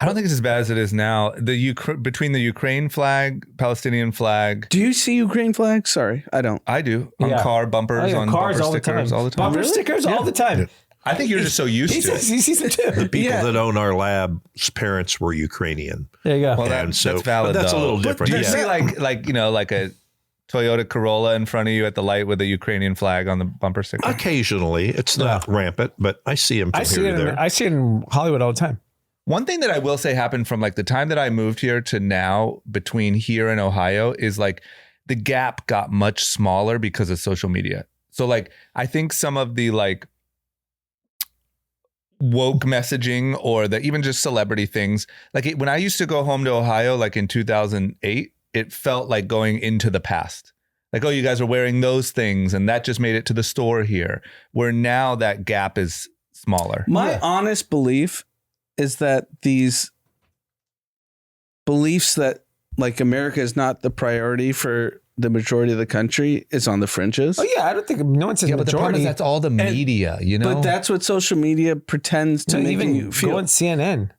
I don't think it's as bad as it is now. Between the Ukraine flag, Palestinian flag, Do you see Ukraine flags? Sorry, I don't. I do on Yeah. car bumpers, Oh, yeah, on cars bumper all the stickers time. all the time. Bumper stickers all the time. I think you're just so used He to it. sees them too. People Yeah. that own our lab's parents were Ukrainian. There you go. Well, And so- that's valid. but that's a though. little different. Do you Yeah. see like a Toyota Corolla in front of you at the light with a Ukrainian flag on the bumper sticker? Occasionally, it's not rampant, but I see them from I see here it. to there. I see it in Hollywood all the time. One thing that I will say happened from like the time that I moved here to now between here and Ohio is like the gap got much smaller because of social media. So like I think some of the like woke messaging or the even just celebrity things, like when I used to go home to Ohio, like in 2008, it felt like going into the past. Like, oh, you guys are wearing those things and that just made it to the store here, where now that gap is smaller. My honest belief is that these beliefs that like America is not the priority for the majority of the country is on the fringes. Oh yeah, I don't think no one says majority. that's all the media, you know? But that's what social media pretends to to make even you feel. go on CNN.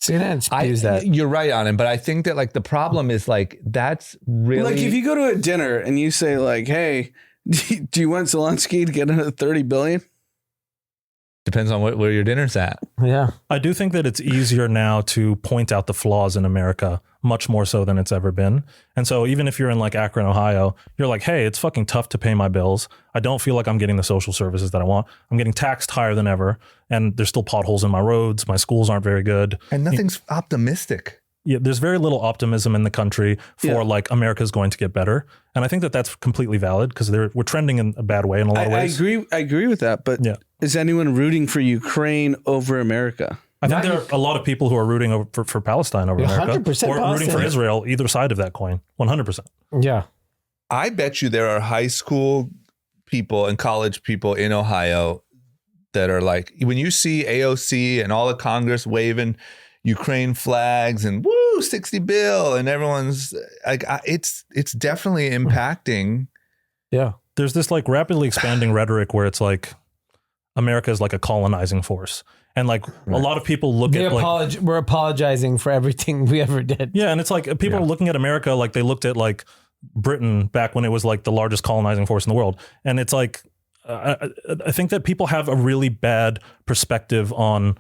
CNN spews that. You're right on it, but I think that like the problem is like that's really Like if you go to a dinner and you say like, "Hey, do you want Zelensky to get another 30 billion?" depends on where your dinner's at. Yeah. I do think that it's easier now to point out the flaws in America much more so than it's ever been. And so even if you're in like Akron, Ohio, you're like, hey, it's fucking tough to pay my bills. I don't feel like I'm getting the social services that I want. I'm getting taxed higher than ever. And there's still potholes in my roads. My schools aren't very good. And nothing's optimistic. Yeah, there's very little optimism in the country for like America's going to get better. And I think that that's completely valid because we're trending in a bad way in a lot of ways. I agree with that. But is anyone rooting for Ukraine over America? I think there are a lot of people who are rooting for Palestine over America 100% or rooting for Israel, either side of that coin, 100%. Yeah. I bet you there are high school people and college people in Ohio that are like, when you see AOC and all the Congress waving Ukraine flags and woo, 60 bill, and everyone's like, it's definitely impacting. Yeah. There's this like rapidly expanding rhetoric where it's like America is like a colonizing force. And like a lot of people look at like, we're apologizing for everything we ever did. yeah. And it's like people are looking at America like they looked at like Britain back when it was like the largest colonizing force in the world. And it's like, I think that people have a really bad perspective on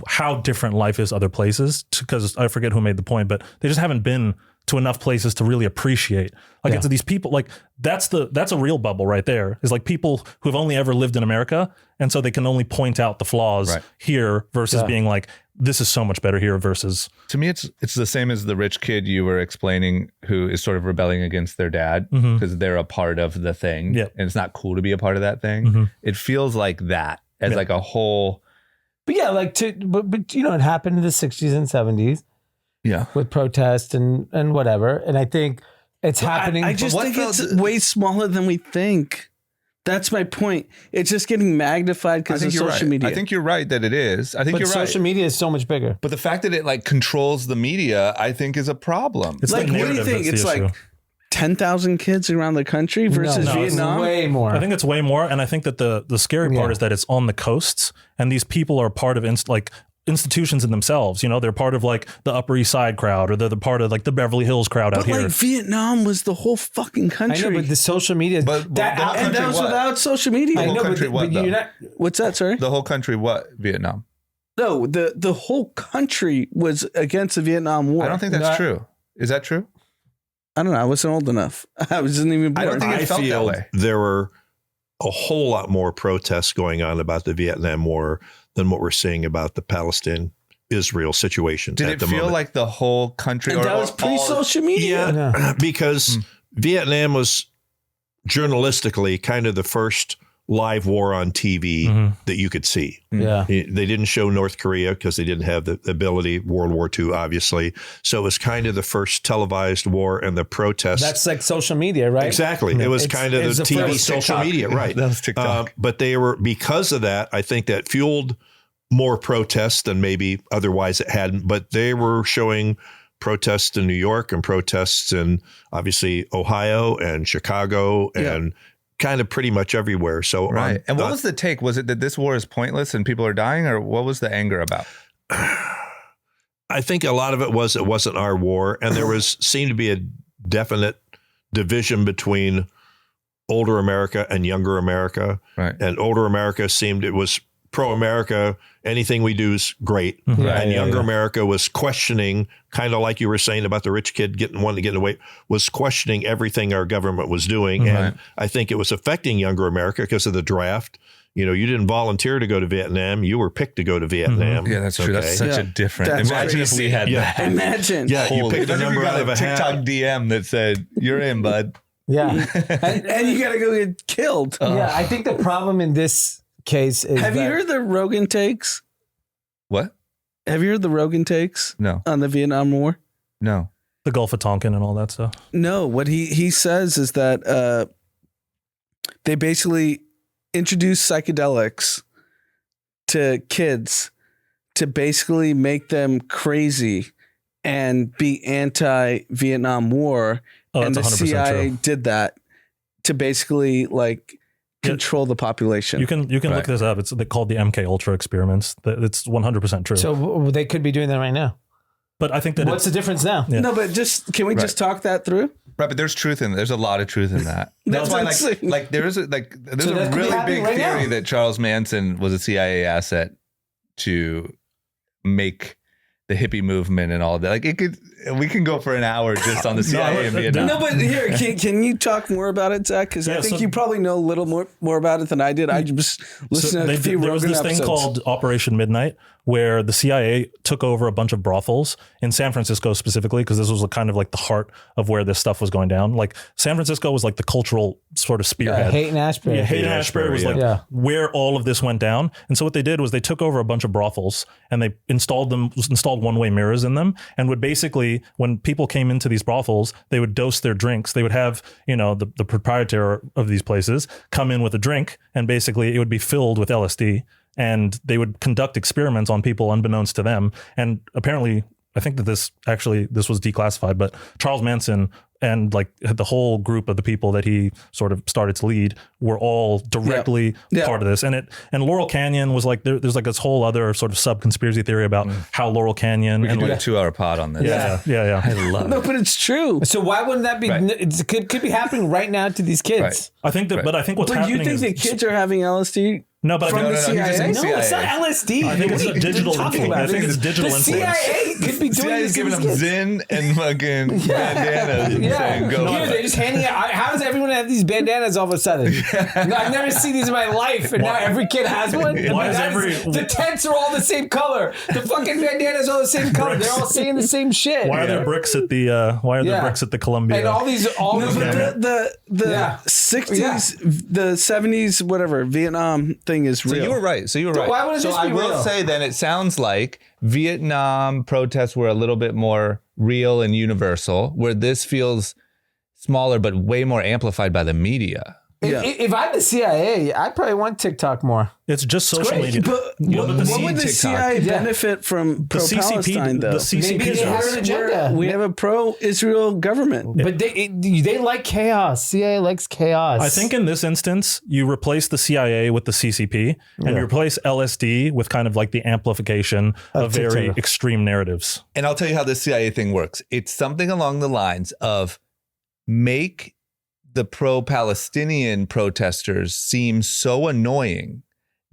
how different life is other places, because I forget who made the point, but they just haven't been to enough places to really appreciate. Like it's these people, like that's a real bubble right there, is like people who've only ever lived in America. And so they can only point out the flaws here versus being like, this is so much better here versus. To me, it's the same as the rich kid you were explaining who is sort of rebelling against their dad because they're a part of the thing. Yeah. And it's not cool to be a part of that thing. It feels like that as like a whole. But yeah, like but you know, it happened in the 60s and 70s. Yeah. With protest and whatever. And I think it's happening. I just think it's way smaller than we think. That's my point. It's just getting magnified because of social media. I think you're right that it is. I think you're right. Social media is so much bigger. But the fact that it like controls the media, I think is a problem. It's like, the what do you narrative think? that's It's the like issue. 10,000 kids around the country versus No, Vietnam? It's way more. I think it's way more. And I think that the scary part is that it's on the coasts and these people are part of institutions in themselves. You know, they're part of like the Upper East Side crowd, or they're the part of like the Beverly Hills crowd out But here. like Vietnam was the whole fucking country. I know, but the social media, But that was what? without social media. The whole know, country but what, you're though? not. What's that, sorry? The whole country what? Vietnam? No, the whole country was against the Vietnam War. I don't think that's true. Is that true? I don't know. I wasn't old enough. I wasn't even born. I don't think it felt that way. There were a whole lot more protests going on about the Vietnam War than what we're seeing about the Palestine-Israel situation. Did at it the feel moment. like the whole country? And that was pre-social media. Yeah. Because Vietnam was journalistically kind of the first live war on TV that you could see. Yeah. They didn't show North Korea because they didn't have the ability, World War II, obviously. So it was kind of the first televised war, and the protests. That's like social media, right? Exactly. It was kind of the TV social media, right? That was TikTok. But they were, because of that, I think that fueled more protests than maybe otherwise it hadn't. But they were showing protests in New York and protests in obviously Ohio and Chicago and kind of pretty much everywhere. So Right. And what was the take? Was it that this war is pointless and people are dying, or what was the anger about? I think a lot of it wasn't our war, and there seemed to be a definite division between older America and younger America. Right. And older America it was pro-America. Anything we do is great. And younger America was questioning, kind of like you were saying about the rich kid wanting to get away, was questioning everything our government was doing. And I think it was affecting younger America because of the draft. You know, you didn't volunteer to go to Vietnam. You were picked to go to Vietnam. Yeah, that's true. That's such a different. That's Imagine if we had that. Imagine. Yeah, you picked a Imagine if number you got out of a TikTok hat. DM that said, "You're in, bud." Yeah. And you got to go get killed. Yeah. I think the problem in this case is Have you heard the Rogan takes? What? Have you heard the Rogan takes No. on the Vietnam War? No. The Gulf of Tonkin and all that stuff. No, what he says is that they basically introduce psychedelics to kids to basically make them crazy and be anti-Vietnam War. Oh, And the that's 100% CIA true. did that to basically like control the population. You can look this up. It's called the MK Ultra experiments. It's 100% true. So they could be doing that right now. but I think that What's the difference now? Yeah. No, but can we just talk that through? Right, but there's truth in there's a lot of truth in that. That's why what I'm saying. there's So a that could be really happening big right theory now. that Charles Manson was a CIA asset to make the hippie movement and all that. Like we can go for an hour just on the CIA in Vietnam. No, but here, can you talk more about it, Zach? Because I think you probably know a little more about it than I did. I just listened to a few there was this episodes. thing called Operation Midnight, where the CIA took over a bunch of brothels in San Francisco specifically, because this was kind of like the heart of where this stuff was going down. Like San Francisco was like the cultural sort of spearhead. Haight-Ashbury. Yeah, Haight-Ashbury was like where all of this went down. And so what they did was they took over a bunch of brothels and they installed one-way mirrors in them, and would basically, when people came into these brothels, they would dose their drinks. They would have, the proprietor of these places come in with a drink, and basically it would be filled with LSD. And they would conduct experiments on people unbeknownst to them. And apparently, I think that this was declassified, but Charles Manson and like the whole group of the people that he sort of started to lead were all directly part of this. And Laurel Canyon was like, there's like this whole other sort of sub conspiracy theory about how Laurel Canyon. We can and do like, a 2-hour pod on this. Yeah. I love it. No, but it's true. So why wouldn't that be? It could be happening right now to these kids. Right. I think that, but I think what's But happening you think is the kids are having LSD? No, but from the he's just CIA? saying No, it's not LSD. I think it's a digital talking influence. about? I think it's digital the influence. CIA could be doing CIA this is to giving these them kids. Zin and fucking bandanas and saying, go. Here, they're just handing out. How does everyone have these bandanas all of a sudden? No, I've never seen these in my life, and now every kid has one. Why is the tents are all the same color. The fucking bandanas are all the same color. They're all saying the same shit. Why are there bricks at the bricks at the Columbia? And all these The 60s, the 70s, whatever, Vietnam thing is real. So you were right. Why wouldn't this I be will real? say then it sounds like Vietnam protests were a little bit more real and universal, where this feels smaller but way more amplified by the media. If I'm the CIA, I'd probably want TikTok more. It's just social media. But but what would the CIA benefit from pro-Palestine, though? The CCP Maybe they have an agenda. We have a pro-Israel government. But they like chaos. CIA likes chaos. I think in this instance, you replace the CIA with the CCP, and you replace LSD with kind of like the amplification of very TikTok. extreme narratives. And I'll tell you how this CIA thing works. It's something along the lines of make the pro-Palestinian protesters seem so annoying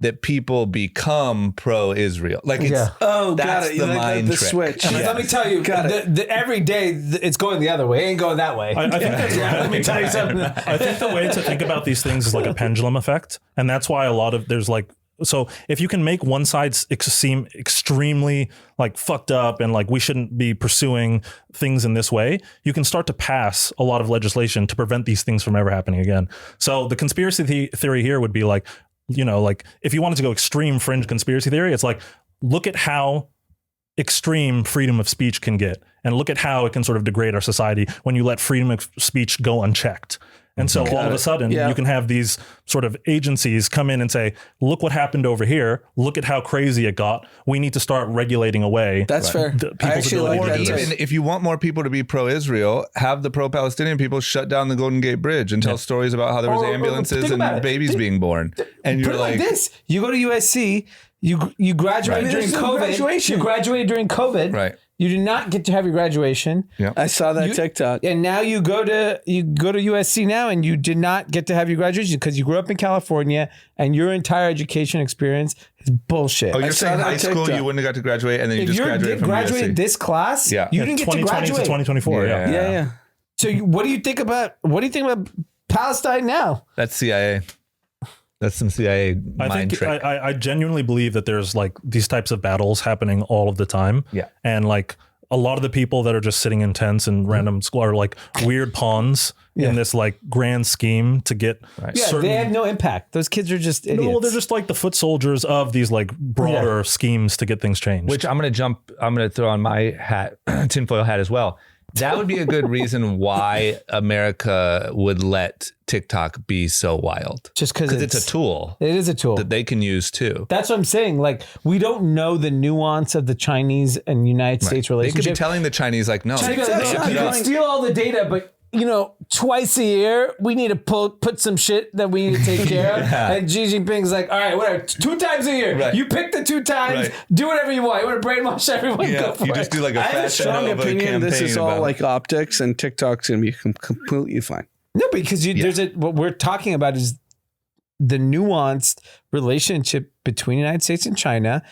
that people become pro-Israel. Like it's Oh, got that's it. the Like mind the trick. switch. And let me tell you, every day it's going the other way. It ain't going that way. I think that's Let me tell you something. I think the way to think about these things is like a pendulum effect. And that's why there's like, so if you can make one side seem extremely like fucked up and like we shouldn't be pursuing things in this way, you can start to pass a lot of legislation to prevent these things from ever happening again. So the conspiracy theory here would be like, like if you wanted to go extreme fringe conspiracy theory, it's like, look at how extreme freedom of speech can get, and look at how it can sort of degrade our society when you let freedom of speech go unchecked. And so all of a sudden you can have these sort of agencies come in and say, look what happened over here. Look at how crazy it got. We need to start regulating away. That's fair. People's I actually ability like to do that. this. Even if you want more people to be pro-Israel, have the pro-Palestinian people shut down the Golden Gate Bridge and tell stories about how there was Or ambulances think about and it. babies being born. And Put you're it like this. this: you go to USC, you graduated Right. during There's no COVID. graduation. You graduated during COVID. Right. You did not get to have your graduation. Yeah. I saw that TikTok. And now you go to USC now, and you did not get to have your graduation because you grew up in California, and your entire education experience is bullshit. Oh, you're saw saying that high school TikTok. you wouldn't have got to graduate and then you if just you graduated from graduated USC. this class, Yeah. you didn't get to 2020 to graduate. 2024. Yeah. Yeah. So what do you think about Palestine now? That's CIA. That's some CIA mind trick. I genuinely believe that there's like these types of battles happening all of the time. Yeah. And like a lot of the people that are just sitting in tents and random are like weird pawns in this like grand scheme to get certain. They have no impact. Those kids are just idiots. No, they're just like the foot soldiers of these like broader schemes to get things changed. Which I'm going to throw on my hat, tinfoil hat as well. That would be a good reason why America would let TikTok be so wild. Just because it's a tool. It is a tool that they can use too. That's what I'm saying. Like, we don't know the nuance of the Chinese and United States They relationship. could be telling the Chinese like, no. You can steal all the data, but twice a year we need to put some shit that we need to take care of. And Xi Jinping's like, all right, whatever, 2 times a year. Right. You pick the 2 times, Right. do whatever you want. You want to brainwise everyone? Go for you it. just do like a I have a fashion strong Nova opinion. This is campaign all about- like optics, and TikTok's going to be completely fine. No, because what we're talking about is the nuanced relationship between the United States and China.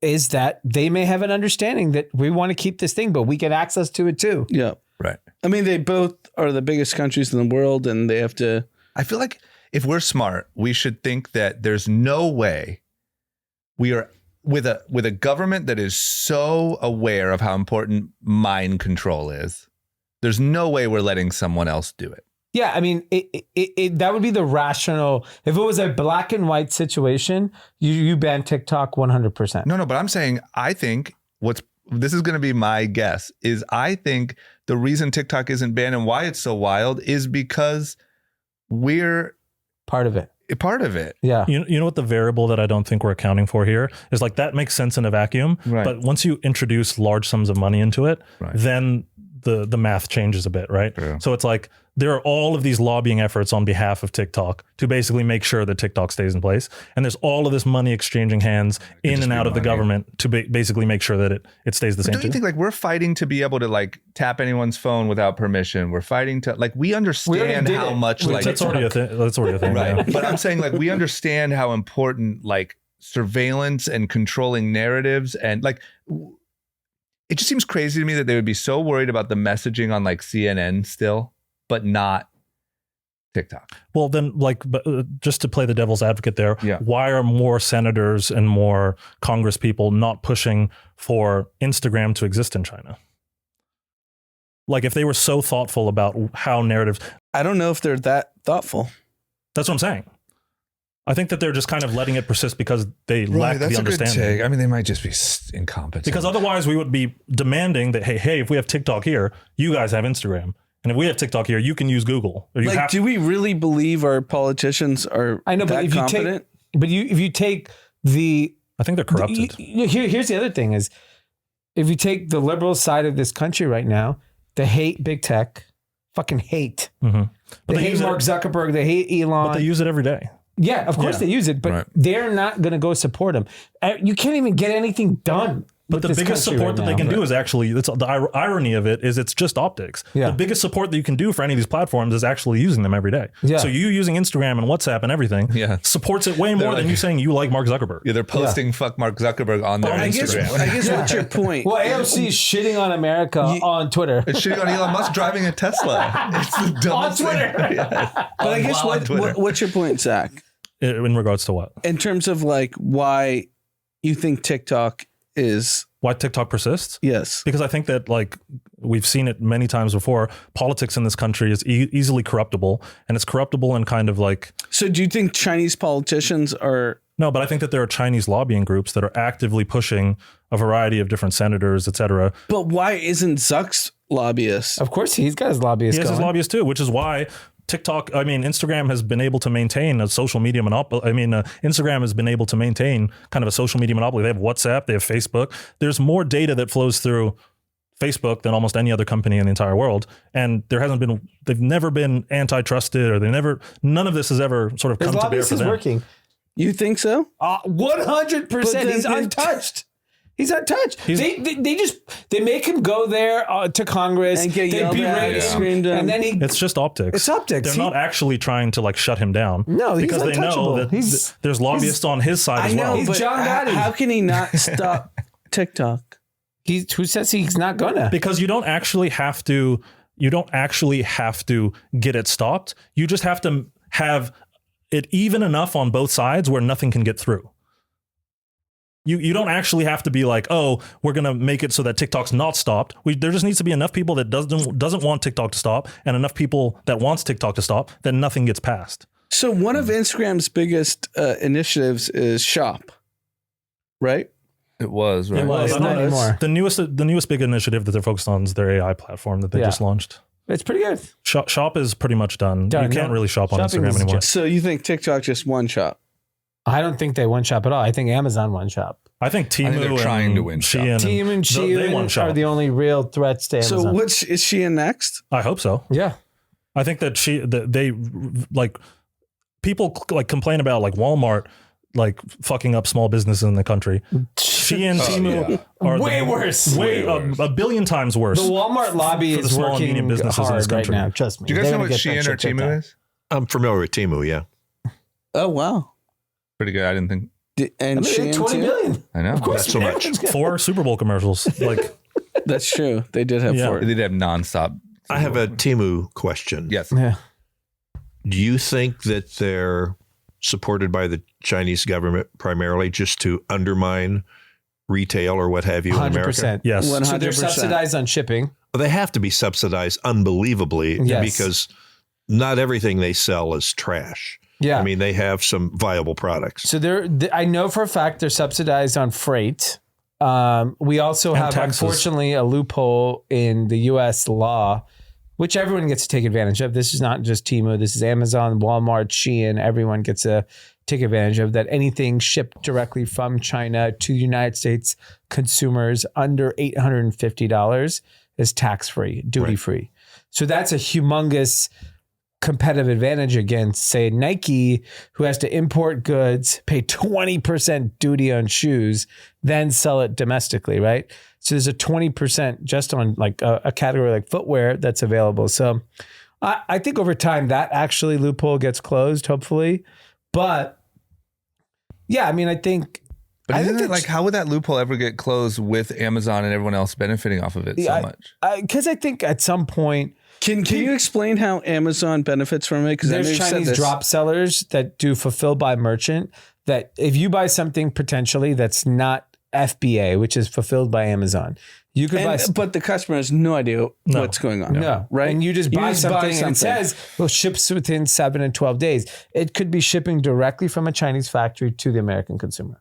is that they may have an understanding that we want to keep this thing, but we get access to it too. Yeah. Right. I mean, they both are the biggest countries in the world, and they have to. I feel like if we're smart, we should think that there's no way we are with a government that is so aware of how important mind control is. There's no way we're letting someone else do it. Yeah, I mean, that would be the rational. If it was a black and white situation, you ban TikTok 100%. No, but I'm saying I think this is going to be my guess is I think the reason TikTok isn't banned and why it's so wild is because we're Part of it. part of it. Yeah. You know what the variable that I don't think we're accounting for here is like that makes sense in a vacuum, Right. but once you introduce large sums of money into it, Right. then the math changes a bit, right? True. So it's like there are all of these lobbying efforts on behalf of TikTok to basically make sure that TikTok stays in place, and there's all of this money exchanging hands in just and be out of the money. government to basically make sure that it stays the But same. don't you think like we're fighting to be able to like tap anyone's phone without permission? We're fighting to like we understand did how it much with like That's already a thing. That's already a thing. right. Yeah. But I'm saying like we understand how important like surveillance and controlling narratives and like it just seems crazy to me that they would be so worried about the messaging on like CNN still, but not TikTok. Well, then, like, but just to play the devil's advocate there, Yeah. why are more senators and more Congress people not pushing for Instagram to exist in China? Like, if they were so thoughtful about how narratives, I don't know if they're that thoughtful. that's what I'm saying. I think that they're just kind of letting it persist because they lack the understanding. I mean, they might just be incompetent. Because otherwise, we would be demanding that, hey, if we have TikTok here, you guys have Instagram. And if we have TikTok here, you can use Google. Or you Like, have do we really believe our politicians are I know, but that if you competent? if you take the I think they're corrupted. here's the other thing is if you take the liberal side of this country right now, they hate big tech, fucking hate. Mhm. But They hate use Mark it, Zuckerberg. They hate Elon. but they use it every day. Yeah, of course Yeah. they use it, but Right. they're not going to go support him. You can't even get anything done. But with the this biggest country support right that they now. can do is actually, that's the irony of it is it's just optics. Yeah. The biggest support that you can do for any of these platforms is actually using them every day. Yeah. So you using Instagram and WhatsApp and everything Yeah. supports it way more They're than like- you saying you like Mark Zuckerberg. Yeah, they're posting fuck Mark Zuckerberg on their I guess Instagram. what's your point? Well, AOC is shitting on America on Twitter. It's shitting on Elon Musk driving a Tesla. It's the dumbest On Twitter. thing. Yes. But I guess While on Twitter. what's your point, Zach, In regards to what? in terms of like why you think TikTok is Why TikTok persists? yes? Because I think that, like, we've seen it many times before, politics in this country is easily corruptible, and it's corruptible in kind of like, So do you think Chinese politicians are? no, but I think that there are Chinese lobbying groups that are actively pushing a variety of different senators, et cetera. But why isn't Zuck's lobbyist? Of course, he's got his lobbyists He has going. his lobbyists too, which is why Instagram has been able to maintain a social media monopoly. Instagram has been able to maintain kind of a social media monopoly. They have WhatsApp, they have Facebook. There's more data that flows through Facebook than almost any other company in the entire world. And they've never been antitrusted, or none of this has ever sort of His come to bear lobbyist for is them. working. You think so? 100%. But then He's they- untouched. He's untouched. They make him go there to Congress And get they yelled at, berate him, screamed at. and then he. It's just optics. It's optics. They're not actually trying to like shut him down. No, he's because they know untouchable. that He's- there's lobbyists on his side I as well. know, He's but John Gotti. how can he not stop TikTok? Who says he's not gonna? Because you don't actually have to get it stopped. You just have to have it even enough on both sides where nothing can get through. You don't actually have to be like, oh, we're going to make it so that TikTok's not stopped. There just needs to be enough people that doesn't want TikTok to stop and enough people that wants TikTok to stop that nothing gets passed. So one of Instagram's biggest initiatives is Shop, right? It was, right? It was. I Not don't know. anymore. The newest big initiative that they're focused on is their AI platform that they Yeah. just launched. It's pretty good. Shop is pretty much done. Done, You can't yeah. really shop on Shopping Instagram is anymore. So you think TikTok just one shop? I don't think they one shop at all. I think Amazon one shop. I think Temu think they're trying and to win shop. Shein Team and they one Shein shop. are the only real threats to Amazon. So which is she in next? I hope so. Yeah. I think that they like people like complain about like Walmart like fucking up small businesses in the country. She and Temu are Way worse. way a billion times worse. The Walmart lobby for the is small and working medium businesses in hard this right country. now. Trust me. Do you guys They're know gonna what get that Shein or shit checked Temu out. is? I'm familiar with Temu, yeah. Oh wow! Pretty good. I didn't think. And I mean, Shein 20 too? billion. I know. Of course, That's so much. 4 Super Bowl commercials. Like, That's true. They did have Yeah. 4. They did have nonstop. I have a Temu question. Yes. Yeah. Do you think that they're supported by the Chinese government primarily just to undermine retail or what have you in America? 100%. yes. 100%. So they're subsidized on shipping. Well, they have to be subsidized unbelievably Yes. because not everything they sell is trash. Yeah. I mean, they have some viable products. So I know for a fact they're subsidized on freight. We also have, taxes. unfortunately, a loophole in the U.S. law, which everyone gets to take advantage of. This is not just Temu. This is Amazon, Walmart, Shein. Everyone gets to take advantage of that. Anything shipped directly from China to the United States consumers under $850 is tax-free, duty-free. So that's a humongous competitive advantage against, say, Nike, who has to import goods, pay 20% duty on shoes, then sell it domestically, right? So there's a 20% just on like a category like footwear that's available. So I think over time that actually loophole gets closed, hopefully. But yeah, I mean, I think. But isn't think it like, how would that loophole ever get closed with Amazon and everyone else benefiting off of it so much? Because I think at some point, Can you explain how Amazon benefits from it? Because there's Chinese drop sellers that do fulfill by merchant, that if you buy something potentially that's not FBA, which is fulfilled by Amazon, you could buy. But the customer has no idea what's going on. No, right? And you just buy something and it says, well, ships within 7 and 12 days. It could be shipping directly from a Chinese factory to the American consumer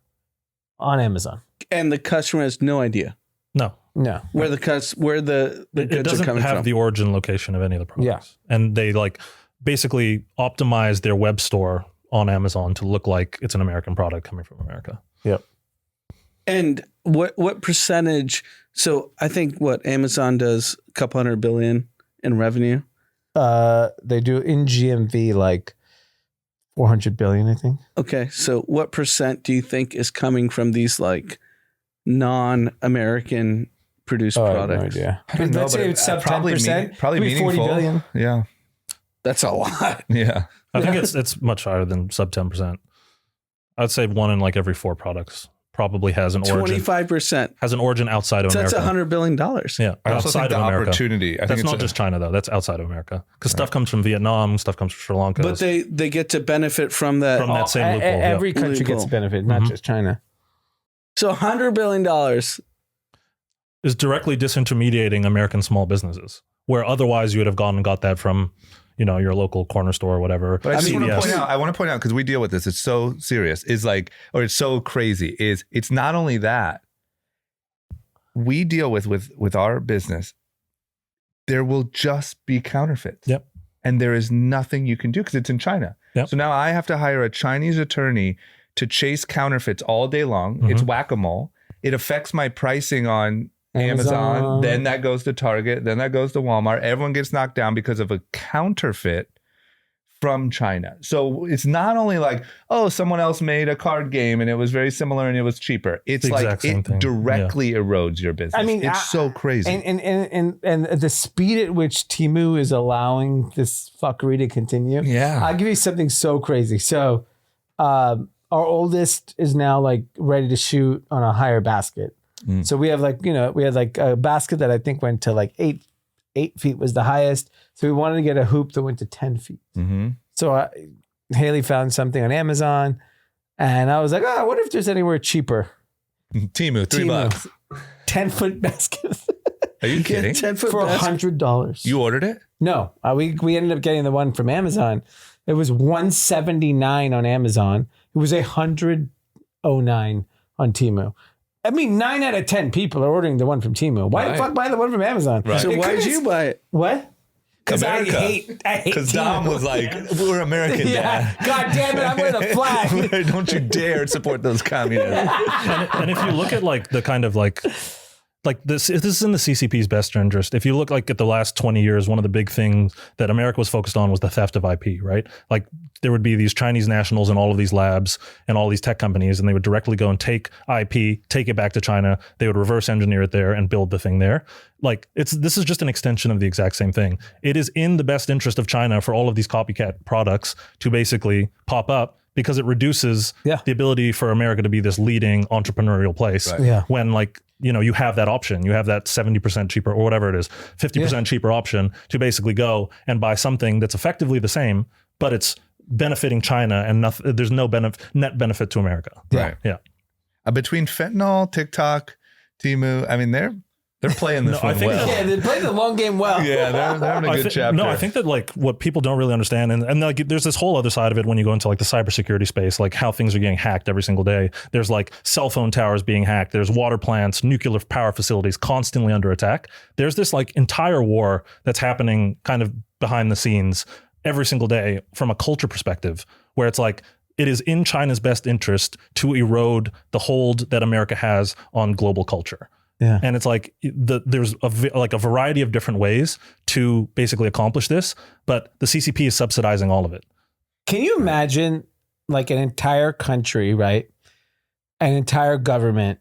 on Amazon. And the customer has no idea No. where the goods It are doesn't coming have from. the origin location of any of the products. Yeah. And they like basically optimize their web store on Amazon to look like it's an American product coming from America. Yep. And what percentage? So I think what Amazon does a couple $100 billion in revenue. They do in GMV like 400 billion, I think. Okay, so what percent do you think is coming from these like non-American produced I have no products? idea. I don't know, Let's but say it- it's sub probably 10%. probably Could be 40 meaningful. billion. Yeah. That's a lot. Yeah. I think it's much higher than sub 10%. I'd say 1 in like every 4 products probably has an origin 25%. has an origin outside of So that's America. $100 billion. Yeah, I also think outside the of America. opportunity. I That's think not it's just China though. That's outside of America because stuff comes from Vietnam, stuff comes from Sri Lanka. But they get to benefit from that. From that same loophole. Yeah. Every country gets Loophole. benefit, not Mhm. just China. So $100 billion. is directly disintermediating American small businesses, where otherwise you would have gone and got that from, your local corner store or whatever. But I just want to CVS. point out, because we deal with this, it's so serious, it's so crazy, it's not only that we deal with our business, there will just be counterfeits. Yep. And there is nothing you can do because it's in China. Yep. So now I have to hire a Chinese attorney to chase counterfeits all day long. Mhm. It's whack-a-mole. It affects my pricing on Amazon, then that goes to Target, then that goes to Walmart. Everyone gets knocked down because of a counterfeit from China. So it's not only like, oh, someone else made a card game and it was very similar and it was cheaper. It's The like exact same it thing. directly erodes your business. I mean, it's so crazy. And the speed at which Temu is allowing this fuckery to continue. Yeah. I'll give you something so crazy. So our oldest is now like ready to shoot on a higher basket. Mm. So we have a basket that I think went to like 8 feet was the highest. So we wanted to get a hoop that went to 10 feet. Mm-hmm. So Haley found something on Amazon and I was like, I wonder if there's anywhere cheaper. Temu, $3. 10-foot basket Are you kidding? 10-foot for basket. $100. You ordered it? No, we ended up getting the one from Amazon. It was $179 on Amazon. It was $109 on Temu. I mean, 9 out of 10 people are ordering the one from Temu. Why the Right. fuck buy the one from Amazon? Right. So It why did could've- you buy it? What? Because I America. hate Because Temu. Dom was like, we're American, yeah. Dad. God damn it! I'm wearing a flag. Don't you dare support those communists. and if you look at like the kind of like this is in the CCP's best interest. If you look like at the last 20 years, one of the big things that America was focused on was the theft of IP, right? Like there would be these Chinese nationals in all of these labs and all these tech companies, and they would directly go and take IP, take it back to China. They would reverse engineer it there and build the thing there. Like this is just an extension of the exact same thing. It is in the best interest of China for all of these copycat products to basically pop up, because it reduces Yeah. the ability for America to be this leading entrepreneurial place. Right. Yeah. When like, you have that option, you have that 70% cheaper or whatever it is, 50% cheaper option to basically go and buy something that's effectively the same, but it's benefiting China and there's no net benefit to America. Right. Yeah. Between fentanyl, TikTok, Temu, I mean, they're playing this one well. Yeah, they're playing the long game well. Yeah, they're having a good chapter. No, I think that like what people don't really understand, and like there's this whole other side of it when you go into like the cybersecurity space, like how things are getting hacked every single day. There's like cell phone towers being hacked. There's water plants, nuclear power facilities constantly under attack. There's this like entire war that's happening kind of behind the scenes every single day from a culture perspective, where it's like it is in China's best interest to erode the hold that America has on global culture. Yeah. And it's like there's a variety of different ways to basically accomplish this, but the CCP is subsidizing all of it. Can you imagine like an entire country, right? An entire government,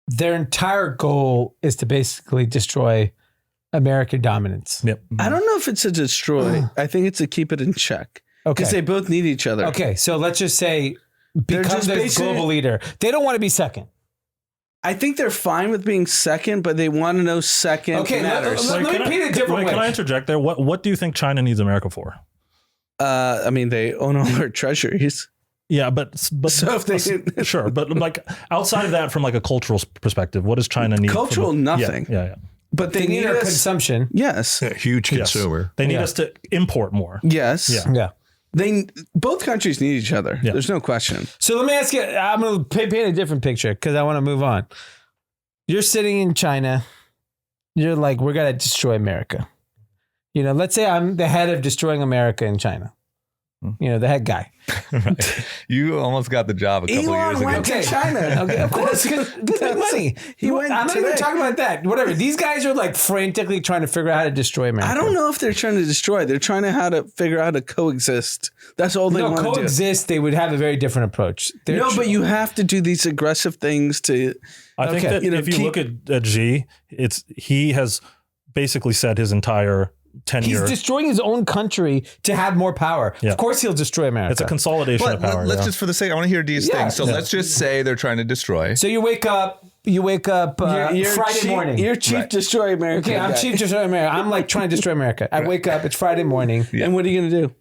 their entire goal is to basically destroy American dominance. Yep. I don't know if it's a destroy. I think it's a keep it in check. Because they both need each other. Okay, so let's just say become just the basically- global leader. They don't want to be second. I think they're fine with being second, but they want to know second Okay, matters. let me paint it a different way. Can I interject there? What do you think China needs America for? I mean, they own all our treasuries. Yeah, but So if they sure, but like outside of that, from like a cultural perspective, what does China need? Cultural, nothing. Yeah. But They need our us. consumption. Yes. Yeah, huge Yes. consumer. They need Yeah. us to import more. Yes. Yeah. Yeah. Both countries need each other. Yeah. There's no question. So let me ask you, I'm going to paint a different picture because I want to move on. You're sitting in China. You're like, we're going to destroy America. Let's say I'm the head of destroying America in China. The head guy. Right. You almost got the job a couple Elon years ago. went to China. Okay, of course, because big money. He went I'm not even today. talking about that. Whatever. These guys are like frantically trying to figure out how to destroy America. I don't know if they're trying to destroy. They're trying to figure out how to coexist. That's all they want to do. coexist. They would have a very different approach. But you have to do these aggressive things to. I think that if you look at Xi, he has basically said his entire tenure. He's destroying his own country to have more power. Yeah. Of course, he'll destroy America. It's a consolidation But of power. let's yeah. just, for the sake, I want to hear Dee's Yeah. thing. So let's just say they're trying to destroy. So you wake up Friday morning. You're Chief Destroy America. Okay, I'm guy. Chief Destroy America. I'm like trying to destroy America. I wake up, it's Friday morning. And what are you going to do?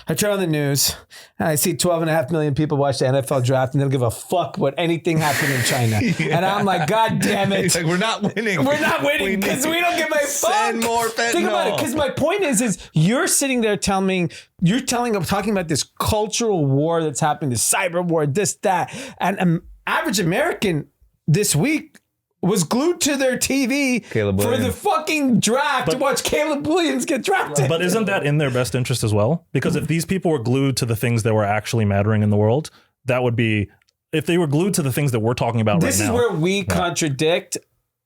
I turn on the news and I see 12.5 million people watch the NFL draft and they'll give a fuck what anything happened in China. And I'm like, God damn it. He's like, we're not winning. We're not winning because we don't give a fuck. Send more fentanyl. Think about it. Because my point is you're sitting there talking about this cultural war that's happening, this cyber war, this, that. And an average American this week was glued to their TV Caleb for the Williams. fucking draft to watch Caleb Williams get drafted. But isn't that in their best interest as well? Because if these people were glued to the things that were actually mattering in the world, that would be, if they were glued to the things that we're talking about This right is now. where we contradict.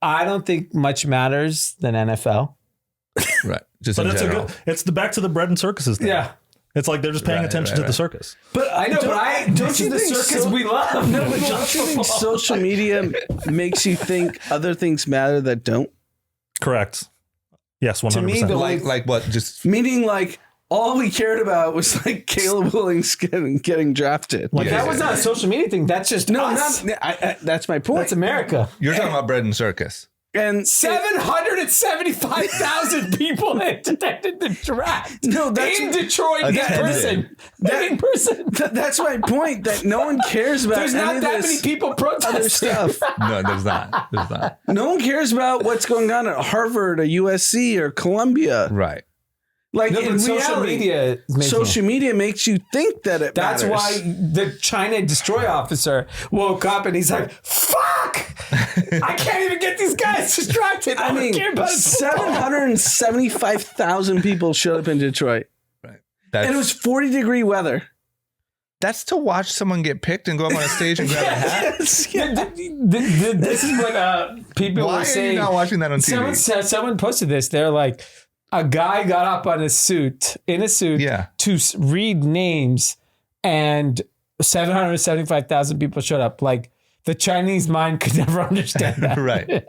I don't think much matters than NFL. Right. Just But in it's general. it's the back to the bread and circuses thing. Yeah. It's like they're just paying Right, attention right, to the circus. But I know, but don't you the think circus we love? No, but don't you think social media makes you think other things matter that don't? Correct. Yes, 100%. To me, the like what? Just Meaning, like, all we cared about was like Caleb Williams getting drafted. Like that was not a social media thing. That's just us. That's my point. That's America. you're talking about bread and circus. And 775,000 people attended the draft. No, that's in Detroit. Attended. In person. that's my point. That no one cares about. There's any not of that this many people other protesting. stuff. No, there's not. There's not. No one cares about what's going on at Harvard or USC or Columbia. Right. Like No, in but social reality, media is making social media makes you think that it That's matters. why the China destroy officer woke up and he's like, "Fuck! I can't even get these guys distracted. I mean, care about football." 775,000 people showed up in Detroit, Right. and it was 40-degree weather. That's to watch someone get picked and go up on a stage and grab a hat. Yes, yeah. This is what people Why were are saying. you not watching that on TV? Someone posted this. They're like, a guy got up in a suit Yeah. to read names, and 775,000 people showed up. Like, The Chinese mind could never understand that. Right.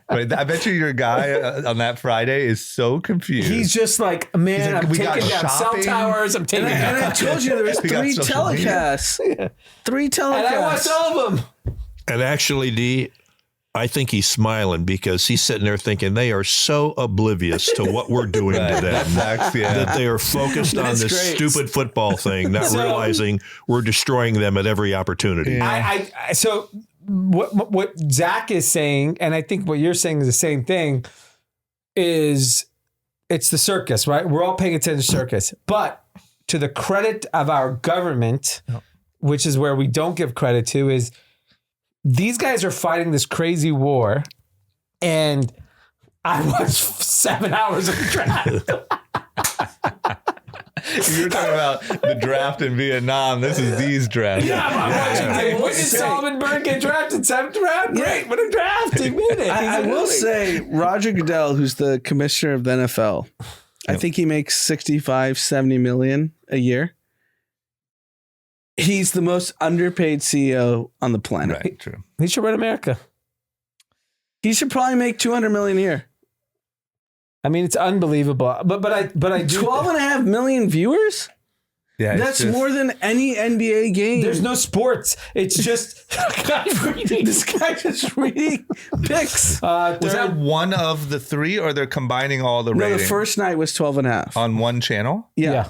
I bet you your guy on that Friday is so confused. He's just like, man, like, I'm we taking got down shopping. cell towers. I'm taking And I told you there was We got 3 social media. telecasts. 3 telecasts. And I watched all of them. And actually, Dee, I think he's smiling because he's sitting there thinking they are so oblivious to what we're doing to them that they are focused on this great. stupid football thing, not realizing we're destroying them at every opportunity. So what Zach is saying, and I think what you're saying is the same thing, is it's the circus, right? We're all paying attention to circus. But to the credit of our government, which is where we don't give credit to, is these guys are fighting this crazy war, and I watched 7 hours of the draft. You were talking about the draft in Vietnam. This is these drafts. Yeah, I'm watching. When did Solomon Byrd get drafted? 7th round? Great. What a draft. He made it. I will say, Roger Goodell, who's the commissioner of the NFL, I think he makes 65, 70 million a year. He's the most underpaid CEO on the planet. Right, true. He should run America. He should probably make 200 million a year. I mean, it's unbelievable. But I do. 12.5 million viewers? Yeah, That's more than any NBA game. There's no sports. It's just this guy just reading picks. Was that one of the 3, or they're combining all the No, ratings the first night was 12.5. on one channel? Yeah.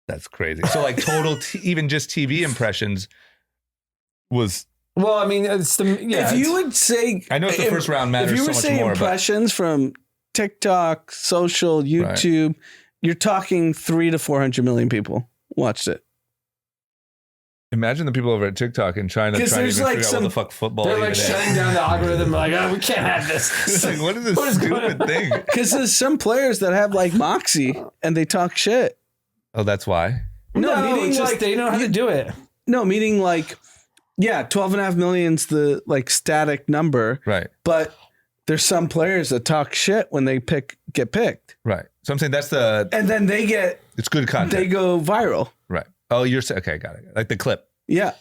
That's crazy. So like total, even just TV impressions was. Well, I mean, it's the If you would say, I know it's the first round matters if you so were much saying more, impressions from TikTok, social, YouTube, you're talking 300 to 400 million people watched it. Imagine the people over at TikTok and trying to There's even like figure out what the fuck football they're even like is. shutting down the algorithm. Like, oh, we can't have this. It's like, what is this What is going stupid on? thing? Because there's some players that have like moxie and they talk shit. Oh, that's why. No, meaning it's just like they know how to do it. No, meaning like, yeah, 12.5 million's the like static number, Right. but there's some players that talk shit when they get picked, Right. So I'm saying that's the. and then It's good content. they go viral. Right. Oh, you're saying, okay, got it. Like the clip. Yeah.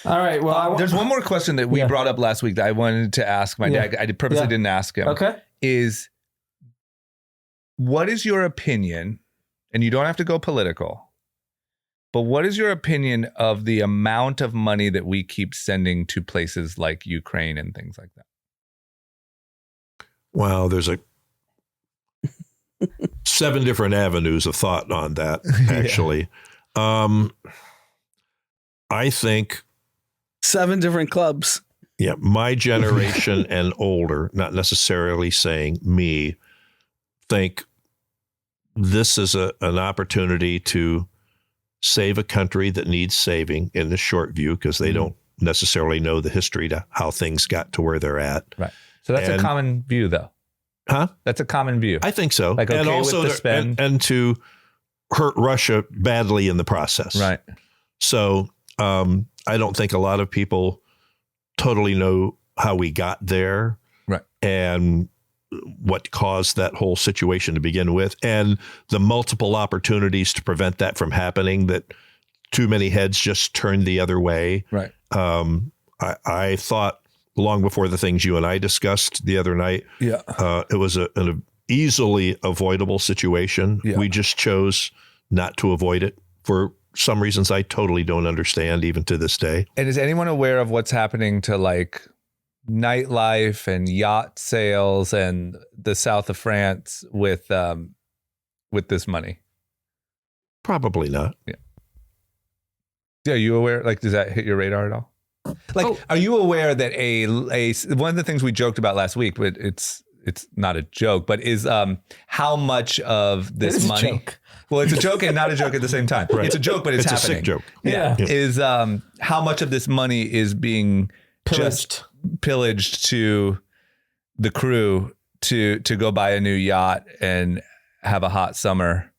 All right. Well, There's one more question that we brought up last week that I wanted to ask my dad. I purposely didn't ask him. Okay. Is what is your opinion? And you don't have to go political, but what is your opinion of the amount of money that we keep sending to places like Ukraine and things like that? Wow, there's 7 different avenues of thought on that, actually. I think 7 different clubs. Yeah, my generation and older, not necessarily saying me, think this is an opportunity to save a country that needs saving in the short view because they don't necessarily know the history to how things got to where they're at. Right. So that's a common view, though. Huh? That's a common view. I think so. Like, okay and also with the spend. and to hurt Russia badly in the process. Right. So I don't think a lot of people totally know how we got there. Right. And what caused that whole situation to begin with, and the multiple opportunities to prevent that from happening, that too many heads just turned the other way. Right. I thought long before the things you and I discussed the other night, it was an easily avoidable situation. Yeah. We just chose not to avoid it for some reasons I totally don't understand even to this day. And is anyone aware of what's happening to like nightlife and yacht sales and the south of France with this money? Probably not. Yeah. Are you aware? Like, does that hit your radar at all? Like, are you aware that a one of the things we joked about last week, but it's not a joke, but is how much of this money? A joke. Well, it's a joke and not a joke at the same time. Right. It's a joke, but it's happening. A sick joke. Yeah. Is how much of this money is being just pillaged to the crew to go buy a new yacht and have a hot summer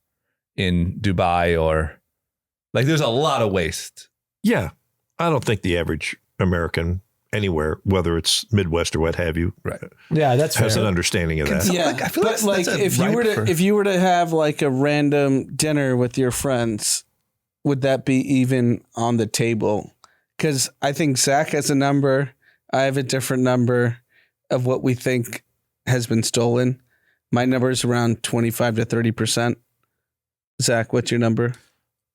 in Dubai, or like there's a lot of waste. Yeah. I don't think the average American anywhere, whether it's Midwest or what have you, Right. Yeah, that's has fair. an understanding of that. Yeah, I feel but like like if you were to have like a random dinner with your friends, would that be even on the table because I think Zach has a number. I have a different number of what we think has been stolen. My number is around 25 to 30%. Zach, what's your number?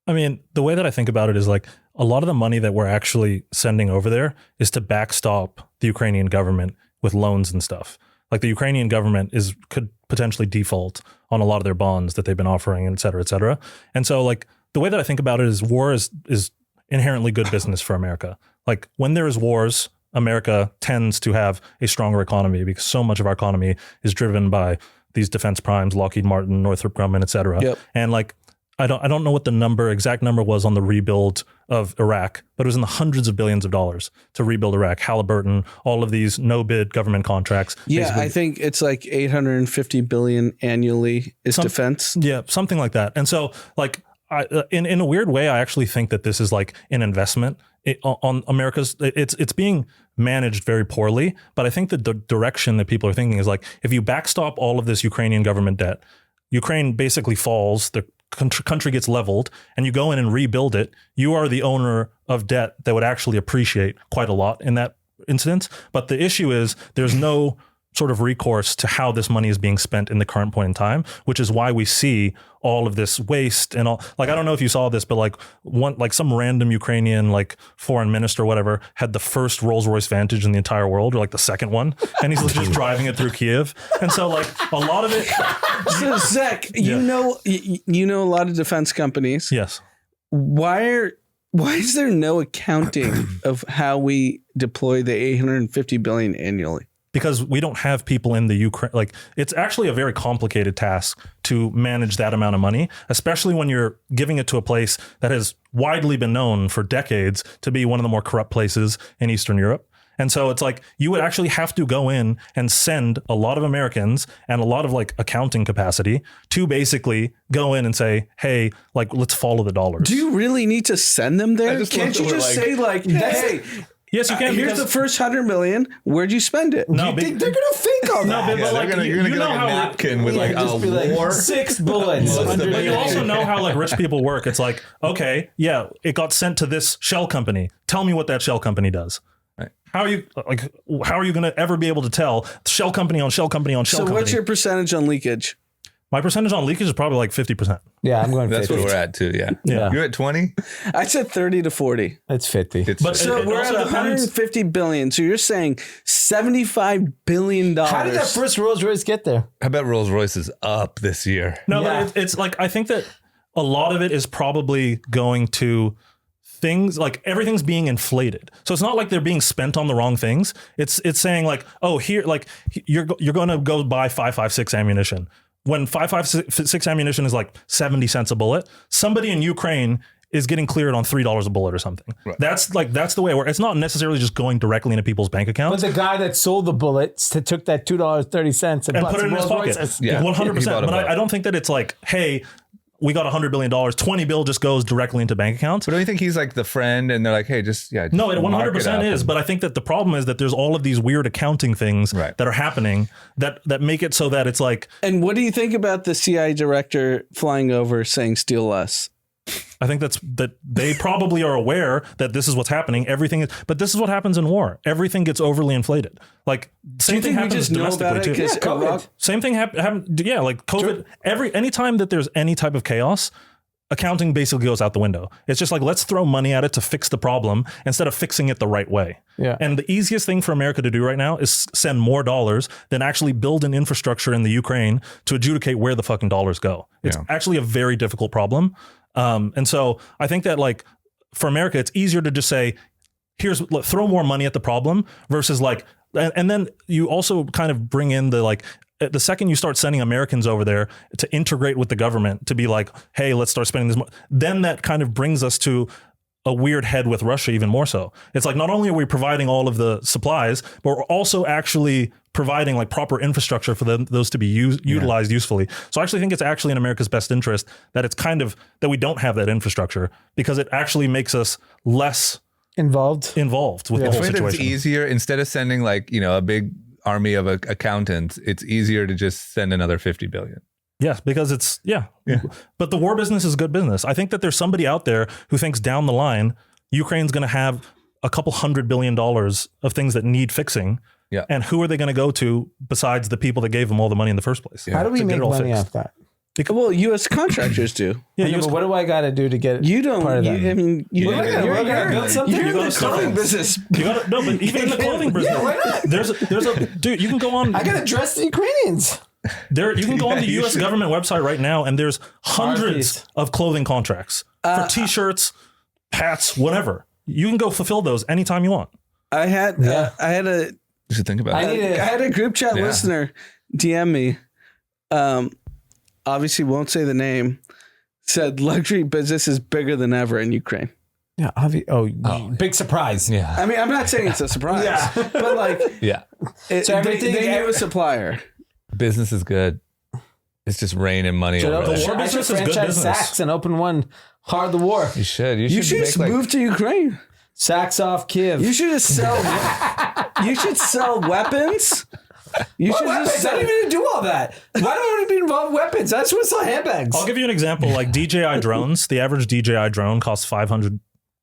I mean, the way that I think about it is like a lot of the money that we're actually sending over there is to backstop the Ukrainian government with loans and stuff. Like the Ukrainian government could potentially default on a lot of their bonds that they've been offering, et cetera, et cetera. And so like the way that I think about it is war is inherently good business for America. Like when there is wars, America tends to have a stronger economy because so much of our economy is driven by these defense primes, Lockheed Martin, Northrop Grumman, et cetera. Yep. And like, I don't know what the exact number was on the rebuild of Iraq, but it was in the hundreds of billions of dollars to rebuild Iraq, Halliburton, all of these no bid government contracts. Yeah, basically. I think it's like 850 billion annually is defense. Yeah, something like that. And so like in a weird way, I actually think that this is like an investment on America's. It's being managed very poorly, but I think that the direction that people are thinking is like, if you backstop all of this Ukrainian government debt, Ukraine basically falls, the country gets leveled, and you go in and rebuild it, you are the owner of debt that would actually appreciate quite a lot in that instance. But the issue is there's no sort of recourse to how this money is being spent in the current point in time, which is why we see all of this waste and all. Like, I don't know if you saw this, but like some random Ukrainian like foreign minister or whatever had the first Rolls-Royce Vantage in the entire world, or like the second one, and he's just driving it through Kiev. And so like a lot of it. So Zach, you know a lot of defense companies. Yes. Why is there no accounting of how we deploy the 850 billion annually? Because we don't have people in the Ukraine. Like, it's actually a very complicated task to manage that amount of money, especially when you're giving it to a place that has widely been known for decades to be one of the more corrupt places in Eastern Europe. And so it's like you would actually have to go in and send a lot of Americans and a lot of like accounting capacity to basically go in and say, hey, like, let's follow the dollars. Do you really need to send them there? Can't you just say like, hey, yes, you can. Here's the first 100 million. Where'd you spend it? No, You think they're gonna think on that? but like, you're gonna you get know like a how napkin with like just be a war. 6 bullets. But you also know how like rich people work. It's like, okay, yeah, it got sent to this shell company. Tell me what that shell company does. Right. How are you going to ever be able to tell shell company on shell company on shell company? So what's your percentage on leakage? My percentage on leakage is probably like 50%. Yeah, I'm going 50. That's where we're at too. Yeah. Yeah. You're at 20. I said 30 to 40. It's 50. But So we're at also depends- 150 billion. So you're saying $75 billion. How did that first Rolls Royce get there? I bet Rolls Royce is up this year. No, Yeah. but it's like, I think that a lot of it is probably going to things like everything's being inflated. So it's not like they're being spent on the wrong things. It's saying like, oh, here, like you're going to go buy 5.56 ammunition. When 5.56 ammunition is like 70 cents a bullet, somebody in Ukraine is getting cleared on $3 a bullet or something. Right. That's the way it works. It's not necessarily just going directly into people's bank accounts. But the guy that sold the bullets took that $2.30 and put it in his pocket. Yeah. 100%. But I don't think that it's like, hey, we got $100 billion, 20 bill just goes directly into bank accounts. But don't you think he's like the friend and they're like, hey, just No, it 100% is. But I think that the problem is that there's all of these weird accounting things that are happening that make it so that it's like. And what do you think about the CIA director flying over saying steal less? I think that they probably are aware that this is what's happening. But this is what happens in war. Everything gets overly inflated. Like same thing happens domestically too. Yeah, COVID. Same thing happened. Yeah, like COVID. Anytime that there's any type of chaos, accounting basically goes out the window. It's just like, let's throw money at it to fix the problem instead of fixing it the right way. Yeah. And the easiest thing for America to do right now is send more dollars than actually build an infrastructure in the Ukraine to adjudicate where the fucking dollars go. It's actually a very difficult problem. And so I think that like for America, it's easier to just say, throw more money at the problem versus like, and then you also kind of bring in the second you start sending Americans over there to integrate with the government to be like, hey, let's start spending this money. Then that kind of brings us to a weird head with Russia even more so. It's like, not only are we providing all of the supplies, but we're also actually providing like proper infrastructure for those to be utilized usefully. So I actually think it's actually in America's best interest that it's kind of that we don't have that infrastructure, because it actually makes us less involved with the whole situation. It's easier, instead of sending like, a big army of accountants, it's easier to just send another 50 billion. Yes, because it's But the war business is good business. I think that there's somebody out there who thinks down the line Ukraine's going to have a couple $100 billion of things that need fixing. Yeah. And who are they going to go to besides the people that gave them all the money in the first place? How do we to get make it all money fixed? off that? Well, U.S. contractors do. Yeah, But what do I got to do to get You don't. part of that? I mean, Yeah, you're we're gonna build something? you're You in go the to clothing Starbucks. business. You got no, but even in the clothing business, Yeah, why not? there's a dude. You can go on. I got to dress the Ukrainians. You can go on Yeah, the you U.S. should. government website right now, and there's hundreds RFPs. of clothing contracts for T-shirts, hats, whatever. You can go fulfill those anytime you want. I had a You should think about I it. need I had a group chat Yeah. listener DM me. Obviously won't say the name. Said luxury business is bigger than ever in Ukraine. Yeah. Big surprise. Yeah. I mean, I'm not saying it's a surprise, but like, Yeah. So everything- they knew a supplier. Business is good. It's just raining money Should over I The there. war should business is good franchise business. Saks and open one hard the war. You should. You should make just move to Ukraine. Saks off Kiev. You should just sell. You should sell weapons. You What should weapons? just I sell. don't even do all that. Why do I want to be involved in weapons? I just want to sell handbags. I'll give you an example. Like DJI drones, the average DJI drone costs $500.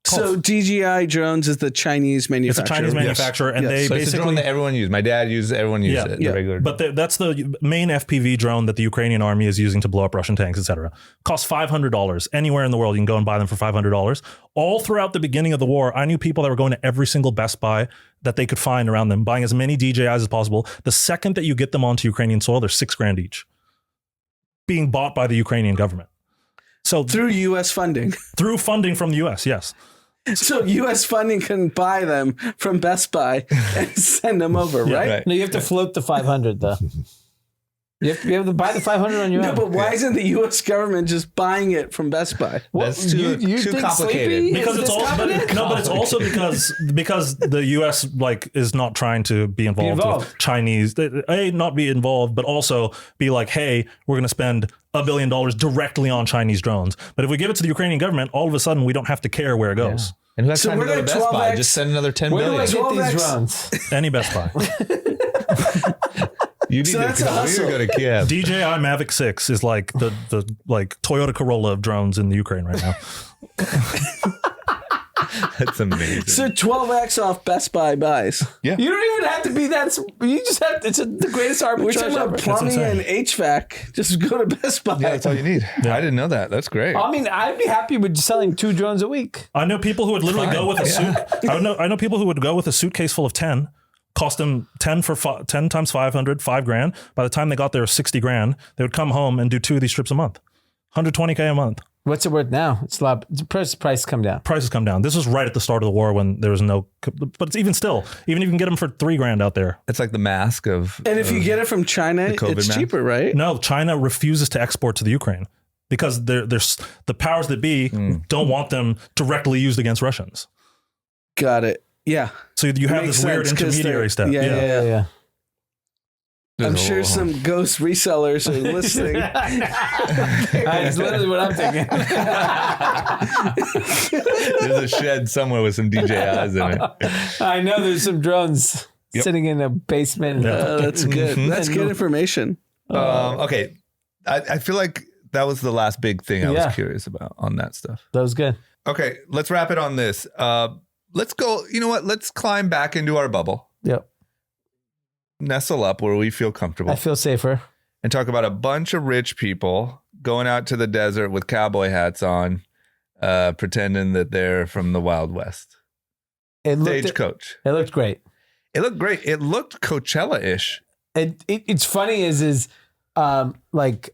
So DJI drones is the Chinese It's manufacturer. a Chinese manufacturer, and Yes. they So it's a drone basically that everyone uses. My dad uses it. Everyone uses it. Yeah. The regular. But that's the main FPV drone that the Ukrainian army is using to blow up Russian tanks, etc. Costs $500 anywhere in the world. You can go and buy them for $500. All throughout the beginning of the war, I knew people that were going to every single Best Buy that they could find around them, buying as many DJIs as possible. The second that you get them onto Ukrainian soil, they're $6,000 each, being bought by the Ukrainian government. So through U.S. funding. through funding from the U.S., yes. So U.S. funding can buy them from Best Buy and send them over, right? right. No, you have to float the 500 though. You have to be able to buy the 500 on your No, own. but why isn't the U.S. government just buying it from Best Buy? That's too think complicated. Sleepy Because is it's this all, competent? but it's also because the U.S. like is not trying to be involved with Chinese. Not be involved, but also be like, hey, we're going to spend $1 billion directly on Chinese drones. But if we give it to the Ukrainian government, all of a sudden we don't have to care where it goes. And who has So time to we're go to like Best Buy? 12X. Just send another 10 Where do I billion. get these 12X. drones? Any Best Buy. You need So to that's a go. hustle. You go to Kiev. DJI Mavic 6 is like the like Toyota Corolla of drones in the Ukraine right now. That's amazing. So 12x off Best Buy buys. You don't even have to be that. You just have. It's the greatest We're arbitrage talking ever. about plumbing insane. and HVAC. Just go to Best Buy. Yeah, that's all you need. I didn't know that. That's great. I mean, I'd be happy with selling 2 drones a week. I know people who would literally go with a suit. I know people who would go with a suitcase full of 10, cost them 10 times 500, $5,000. By the time they got there, $60,000. They would come home and do 2 of these trips a month, $120K a month. What's it worth now? It's a lot. The price come down. Prices come down. This was right at the start of the war when there was no, but it's even still, even if you can get them for $3,000 out there. It's like the mask of. And if you get it from China, COVID it's mask? cheaper, right? No, China refuses to export to the Ukraine because there's the powers that be don't want them directly used against Russians. Got it. Yeah. So you have Makes this weird sense, 'cause intermediary they're- step. yeah. There's I'm a sure whole- some ghost resellers are listening. That's literally what I'm thinking. There's a shed somewhere with some DJIs in it. I know there's some drones sitting in a basement. That's good. That's good information. Okay. I feel like that was the last big thing I Yeah. was curious about on that stuff. That was good. Okay, let's wrap it on this. Let's go. You know what? Let's climb back into our bubble, Yep. nestle up where we feel comfortable, I feel safer. and talk about a bunch of rich people going out to the desert with cowboy hats on, pretending that they're from the Wild West. It looked Stagecoach. It looked great. It looked great. It looked Coachella-ish. It's funny is like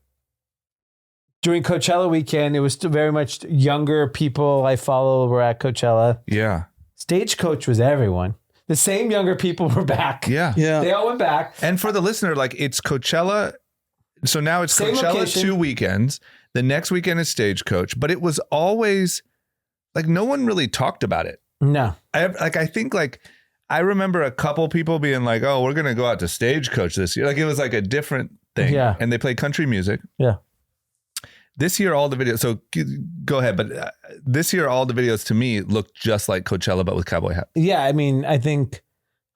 during Coachella weekend, it was still very much younger people I follow were at Coachella. Yeah. Stagecoach was everyone. The same younger people were back. Yeah. Yeah. They all went back. And for the listener, like it's Coachella. So now it's Same Coachella location. 2 weekends. The next weekend is Stagecoach, but it was always like no one really talked about it. No. I remember a couple people being like, "Oh, we're gonna go out to Stagecoach this year." Like it was like a different thing. Yeah. And they play country music. Yeah. This year, all the videos. So go ahead, but this year, all the videos to me looked just like Coachella, but with cowboy hats. Yeah, I mean, I think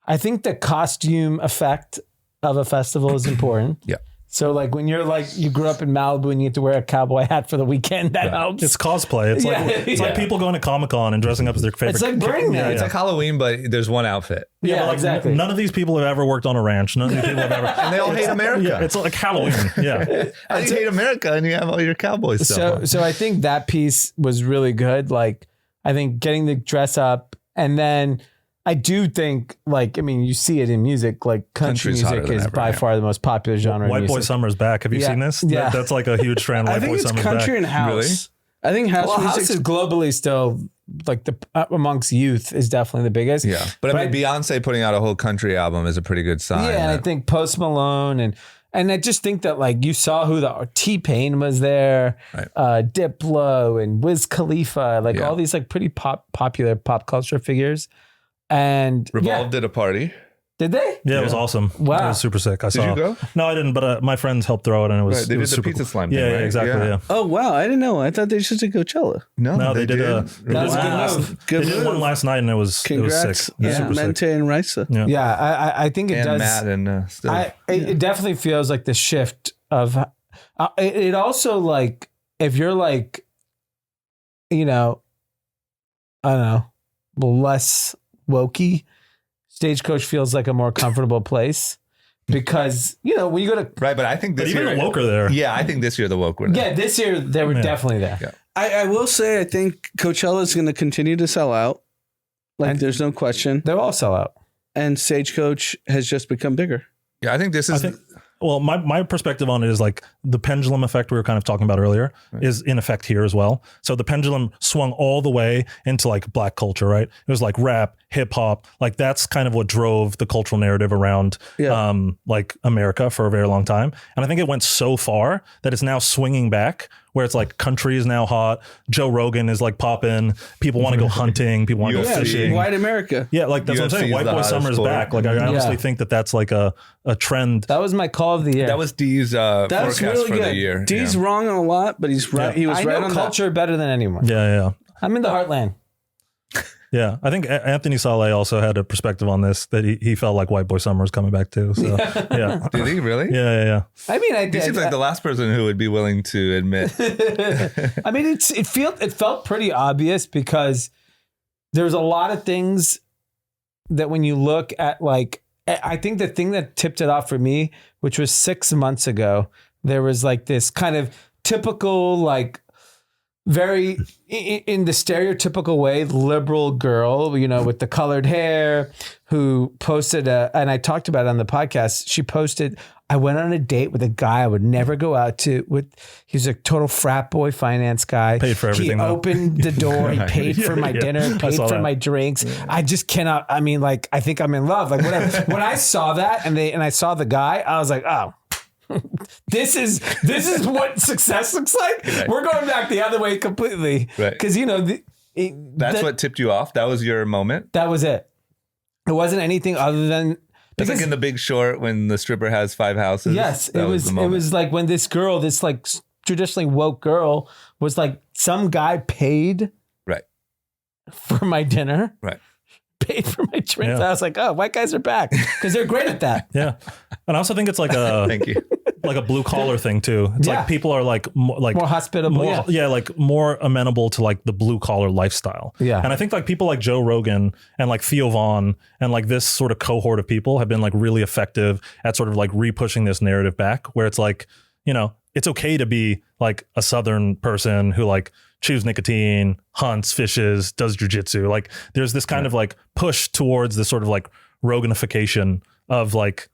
the costume effect of a festival is important. Yeah. So like when you're like you grew up in Malibu and you get to wear a cowboy hat for the weekend, that helps. It's cosplay. It's like people going to Comic-Con and dressing up as their favorite. It's like Burning Man. It's like Halloween, but there's one outfit. Yeah, but like, exactly. None of these people have ever worked on a ranch. None of these people have ever. And they all hate America. Yeah, it's like Halloween. Yeah. How do you hate America and you have all your cowboy stuff on? So I think that piece was really good. Like I think getting the dress up, and then I do think like, I mean, you see it in music, like country Country's hotter music than is ever, by far the most popular genre. White in Boy music. Summer's back. Have you Yeah. seen this? Yeah. That's like a huge trend. I White think Boy it's Summer's country back. and house. I think house Well, house music. is globally still like the amongst youth is definitely the biggest. Yeah. But I mean, Beyonce putting out a whole country album is a pretty good sign. Yeah, and I think Post Malone and I just think that like you saw who the T-Pain was there, Right. Diplo and Wiz Khalifa, like Yeah. all these like pretty popular pop culture figures. And Revolve did a party. did they? Yeah, it was awesome. Wow. It was super sick. I saw. you go? No, I didn't, but my friends helped throw it, and it was. Right, they it did was the super pizza cool. slime Yeah, thing, yeah, right? exactly. Yeah. Yeah. Oh wow, I didn't know. I thought they just did Coachella. No, they did. That was a good last, move. Good they did move. one last night, and it was Congrats, sick. It was super sick. Mente and Risa. Yeah. Yeah, I think it And does. Matt and still. It definitely feels like the shift of it also like if you're like, you know, I don't know, less wokey, Stagecoach feels like a more comfortable place because, you know, when you go to, right, but I think But this even year. the woke are there. Yeah, I think this year the woke were there. yeah, this year they were Yeah. definitely there. Yeah. I will say, I think Coachella is going to continue to sell out. Like, And- there's no question. They'll all sell out. And Stagecoach has just become bigger. Yeah, I think this is. Well, my perspective on it is like the pendulum effect we were kind of talking about earlier is in effect here as well. So the pendulum swung all the way into like black culture, right? It was like rap, hip hop, like that's kind of what drove the cultural narrative around like America for a very long time. And I think it went so far that it's now swinging back where it's like country is now hot. Joe Rogan is like popping. People want to go hunting. People want to go UFC. fishing. White America. Yeah, like that's what I'm UFC saying. is White the Boy hottest Summer's sport. back. Like I honestly think that that's like a trend. That was my call of the year. That was Dee's That's forecast really for good. the year. Dee's yeah. wrong on a lot, but he's right. Yeah. He was I right know on culture better than anyone. Yeah. I'm in the heartland. Yeah, I think Anthony Saleh also had a perspective on this that he felt like White Boy Summer is coming back too. So yeah, Did he really? yeah. I mean, I He did. seems like the last person who would be willing to admit. I mean, it felt pretty obvious because there's a lot of things that when you look at like, I think the thing that tipped it off for me, which was 6 months ago, there was like this kind of typical, like very in the stereotypical way, liberal girl, you know, with the colored hair who posted and I talked about it on the podcast. She posted, I went on a date with a guy I would never go out to with. He's a total frat boy finance guy. Paid for everything, He though. opened the door. He paid for my dinner, I paid saw for that. my drinks. I just cannot. I mean, like, I think I'm in love. Like, whatever. When I saw that and I saw the guy, I was like, oh, this is what success looks like. Right. We're going back the other way completely. Right. Because, you know, That's what tipped you off. That was your moment. that was it. It wasn't anything other than It's because like in The Big Short when the stripper has 5 houses. yes, That it was the moment. like when this girl, this like traditionally woke girl, was like some guy paid Right. for my dinner, Right. paid for my drinks. Yeah. I was like, oh, white guys are back because they're great at that. Yeah, and I also think it's like a Thank you. like a blue collar thing too. It's Yeah. like people are like more hospitable. yeah, like more amenable to like the blue collar lifestyle. Yeah. and I think like people like Joe Rogan and like Theo Vaughn and like this sort of cohort of people have been like really effective at sort of like re-pushing this narrative back, where it's like, you know, it's okay to be like a Southern person who like chews nicotine, hunts, fishes, does jujitsu. Like there's this kind of like push towards this sort of like Roganification of like,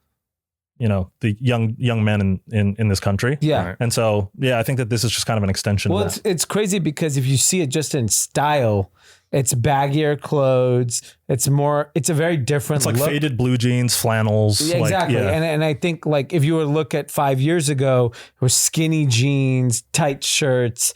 you know, the young men in this country. Yeah. Right. And so, yeah, I think that this is just kind of an extension Well, of that. it's crazy because if you see it just in style, it's baggier clothes. It's a very different It's like look. faded blue jeans, flannels. Yeah, exactly. Like, yeah. And I think like if you were to look at 5 years ago, it was skinny jeans, tight shirts.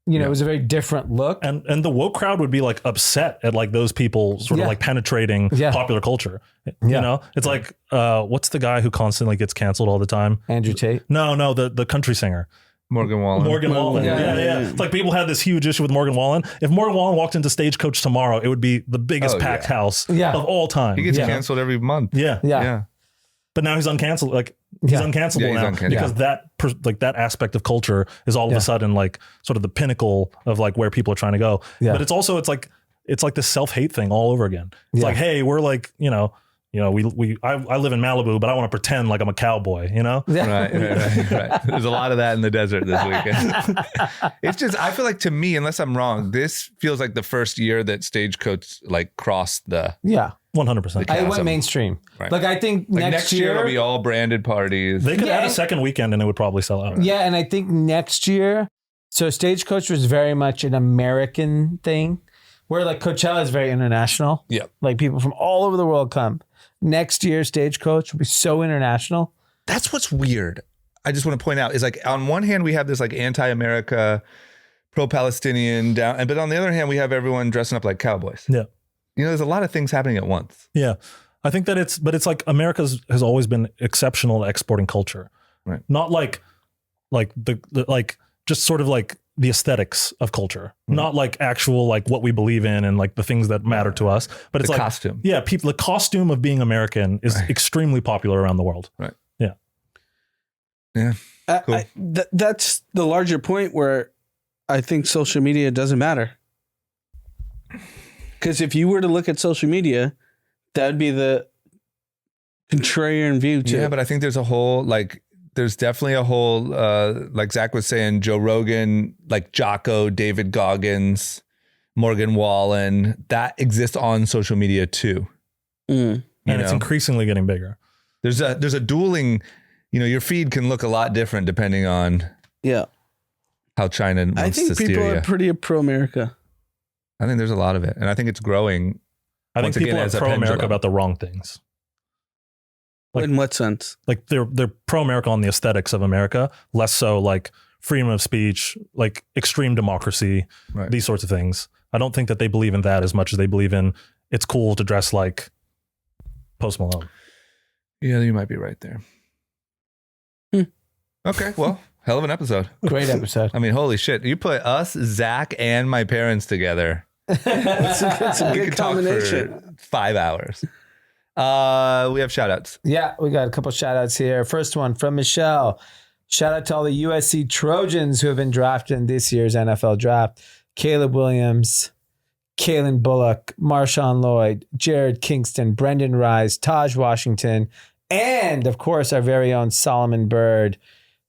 You know, it was a very different look. And the woke crowd would be like upset at like those people sort Yeah. of like penetrating Yeah. popular culture. Yeah. You know, it's like, what's the guy who constantly gets canceled all the time? Andrew Tate. No, the country singer. Morgan Wallen. Morgan Wallen. Yeah. It's like people had this huge issue with Morgan Wallen. If Morgan Wallen walked into Stagecoach tomorrow, it would be the biggest Oh, packed yeah. house Yeah. of all time. He gets Yeah. canceled every month. Yeah. Yeah. but now he's uncancelable. Like he's Yeah. uncancelable Yeah, he's now uncancelable. because that aspect of culture is all of a sudden like sort of the pinnacle of like where people are trying to go. Yeah. But it's also it's like this self-hate thing all over again. It's like, hey, we're like, I live in Malibu, but I want to pretend like I'm a cowboy, Right. There's a lot of that in the desert this weekend. It's just, I feel like, to me, unless I'm wrong, this feels like the first year that Stagecoach like crossed the 100%. I went chasm. mainstream. Right. Like I think Like next year year it'll be all branded parties. They could Yeah. add a second weekend and it would probably sell out. Yeah, and I think next year, so Stagecoach was very much an American thing, where like Coachella is very international. Yeah. Like people from all over the world come. Next year, Stagecoach will be so international. That's what's weird. I just want to point out is like on one hand we have this like anti-America, pro-Palestinian down, but on the other hand we have everyone dressing up like cowboys. Yeah. There's a lot of things happening at once. Yeah. I think that it's like America has always been exceptional at exporting culture. Right. Not like the like just sort of like the aesthetics of culture, not like actual like what we believe in and like the things that matter to us, but it's The like costume. Yeah, people. The costume of being American is extremely popular around the world. Right. Yeah. Yeah. Cool. That's the larger point where I think social media doesn't matter. Because if you were to look at social media, that would be the contrarian view to Yeah, but I think there's definitely a whole, like Zach was saying, Joe Rogan, like Jocko, David Goggins, Morgan Wallen, that exists on social media too. Mm. And it's increasingly getting bigger. There's a dueling, your feed can look a lot different depending on how China wants I to think steer people you. are pretty pro-America. I think there's a lot of it. And I think it's growing. I think Once again, people are as a pro-America pendulum. about the wrong things. Like- In what sense? Like they're pro-America on the aesthetics of America, less so like freedom of speech, like extreme democracy, Right. these sorts of things. I don't think that they believe in that as much as they believe in it's cool to dress like Post Malone. Yeah, you might be right there. Okay, well, hell of an episode. Great episode. I mean, holy shit. You put us, Zach, and my parents together. It's a We good could talk combination. for 5 hours. We have shout outs. Yeah, we got a couple shout outs here. First one from Michelle. Shout out to all the USC Trojans who have been drafted in this year's NFL draft. Caleb Williams, Kalen Bullock, Marshawn Lloyd, Jared Kingston, Brendan Rice, Taj Washington, and of course our very own Solomon Byrd.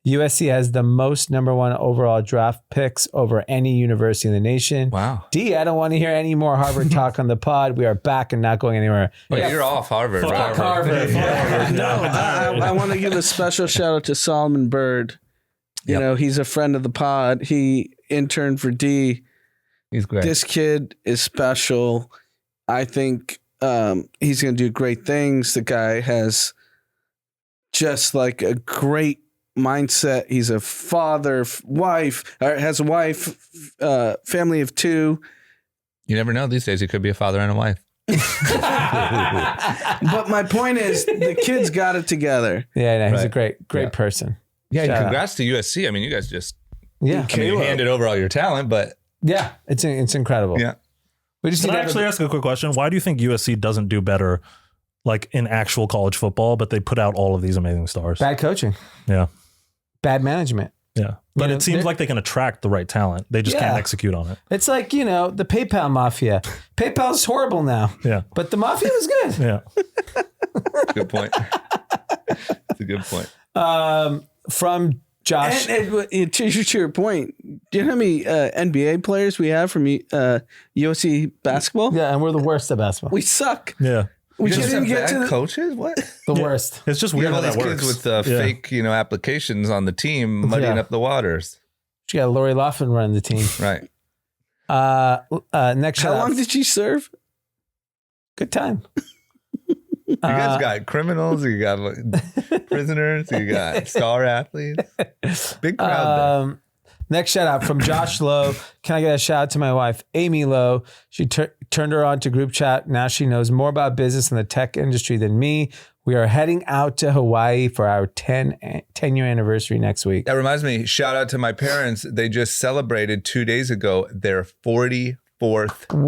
USC has the most number 1 overall draft picks over any university in the nation. Wow. D, I don't want to hear any more Harvard talk on the pod. We are back and not going anywhere. Wait, you're off Harvard. Fuck right? Harvard. No, I want to give a special shout out to Solomon Byrd. You know, he's a friend of the pod. He interned for D. He's great. This kid is special. I think he's going to do great things. The guy has just like a great mindset. He's a father, has a wife, family of 2. You never know. These days, he could be a father and a wife. But my point is, the kid's got it together. Yeah, no, he's a Right. great Yeah. person. Yeah, and Shout out. congrats to USC. I mean, you guys just Yeah, you handed over all your talent, but yeah, it's incredible. yeah. We just Can need I to actually ask a quick question? Why do you think USC doesn't do better like in actual college football, but they put out all of these amazing stars? bad coaching, Yeah. bad management. Yeah. But know, it seems like they can attract the right talent. They just Yeah. can't execute on it. It's like, the PayPal mafia. PayPal's horrible now, Yeah. but the mafia was good. Yeah. Good point. It's a good point. From Josh. And to your point, do you know how many NBA players we have from USC basketball? Yeah, and we're the worst at basketball. We suck. Yeah. We You just guys have didn't get to bad the coaches? What? the worst. It's just We weird have how all that these works. kids with Yeah. fake, applications on the team, muddying Yeah. up the waters. You got Lori Loughlin running the team. Right. Next How shout long out. did she serve? Good time. You guys got criminals, you got prisoners, you got star athletes. Big crowd there. Next shout out from Josh Lowe. Can I get a shout out to my wife, Amy Lowe? She turned her on to group chat. Now she knows more about business and the tech industry than me. We are heading out to Hawaii for our 10-year anniversary next week. That reminds me, shout out to my parents. They just celebrated 2 days ago their 44th anniversary.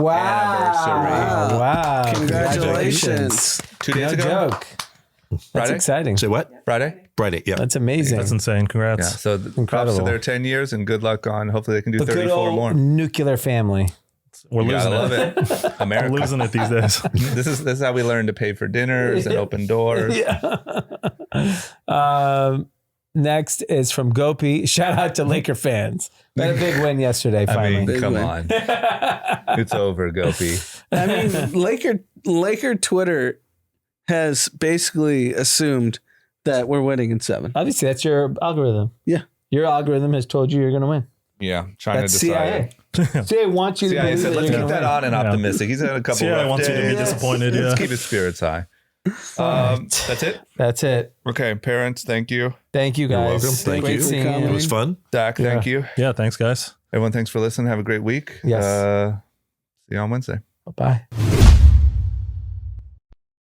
Wow. Congratulations. 2 days No ago. joke. That's Friday? exciting. Say what? Friday? Friday. Yeah. That's amazing. That's insane. Yeah. Congrats. So Incredible. props to their 10 years and good luck on. Hopefully they can do The good 34 old more. nuclear family. We're You losing gotta it. love it. We're America. losing it these days. This is how we learn to pay for dinners and open doors. Yeah. Next is from Gopi. Shout out to Laker fans. We had a big win yesterday, I finally. mean, Big come win. on. It's over, Gopi. I mean, Laker Twitter has basically assumed that we're winning in 7. Obviously, that's your algorithm. Yeah. Your algorithm has told you you're going to win. Yeah, trying That's to decide. CIA. CIA wants you to CIA believe said, that let's you're keep gonna that win. on and optimistic. He's had a couple CIA rough wants you to be days. disappointed. Yeah. Let's keep his spirits high. That's it. That's it. Okay, parents, thank you. Thank you, guys. You're welcome. Thank Great you. seeing It was fun. Dak, thank you. Yeah. Thanks, guys. Everyone, thanks for listening. Have a great week. Yes. See you on Wednesday. Bye.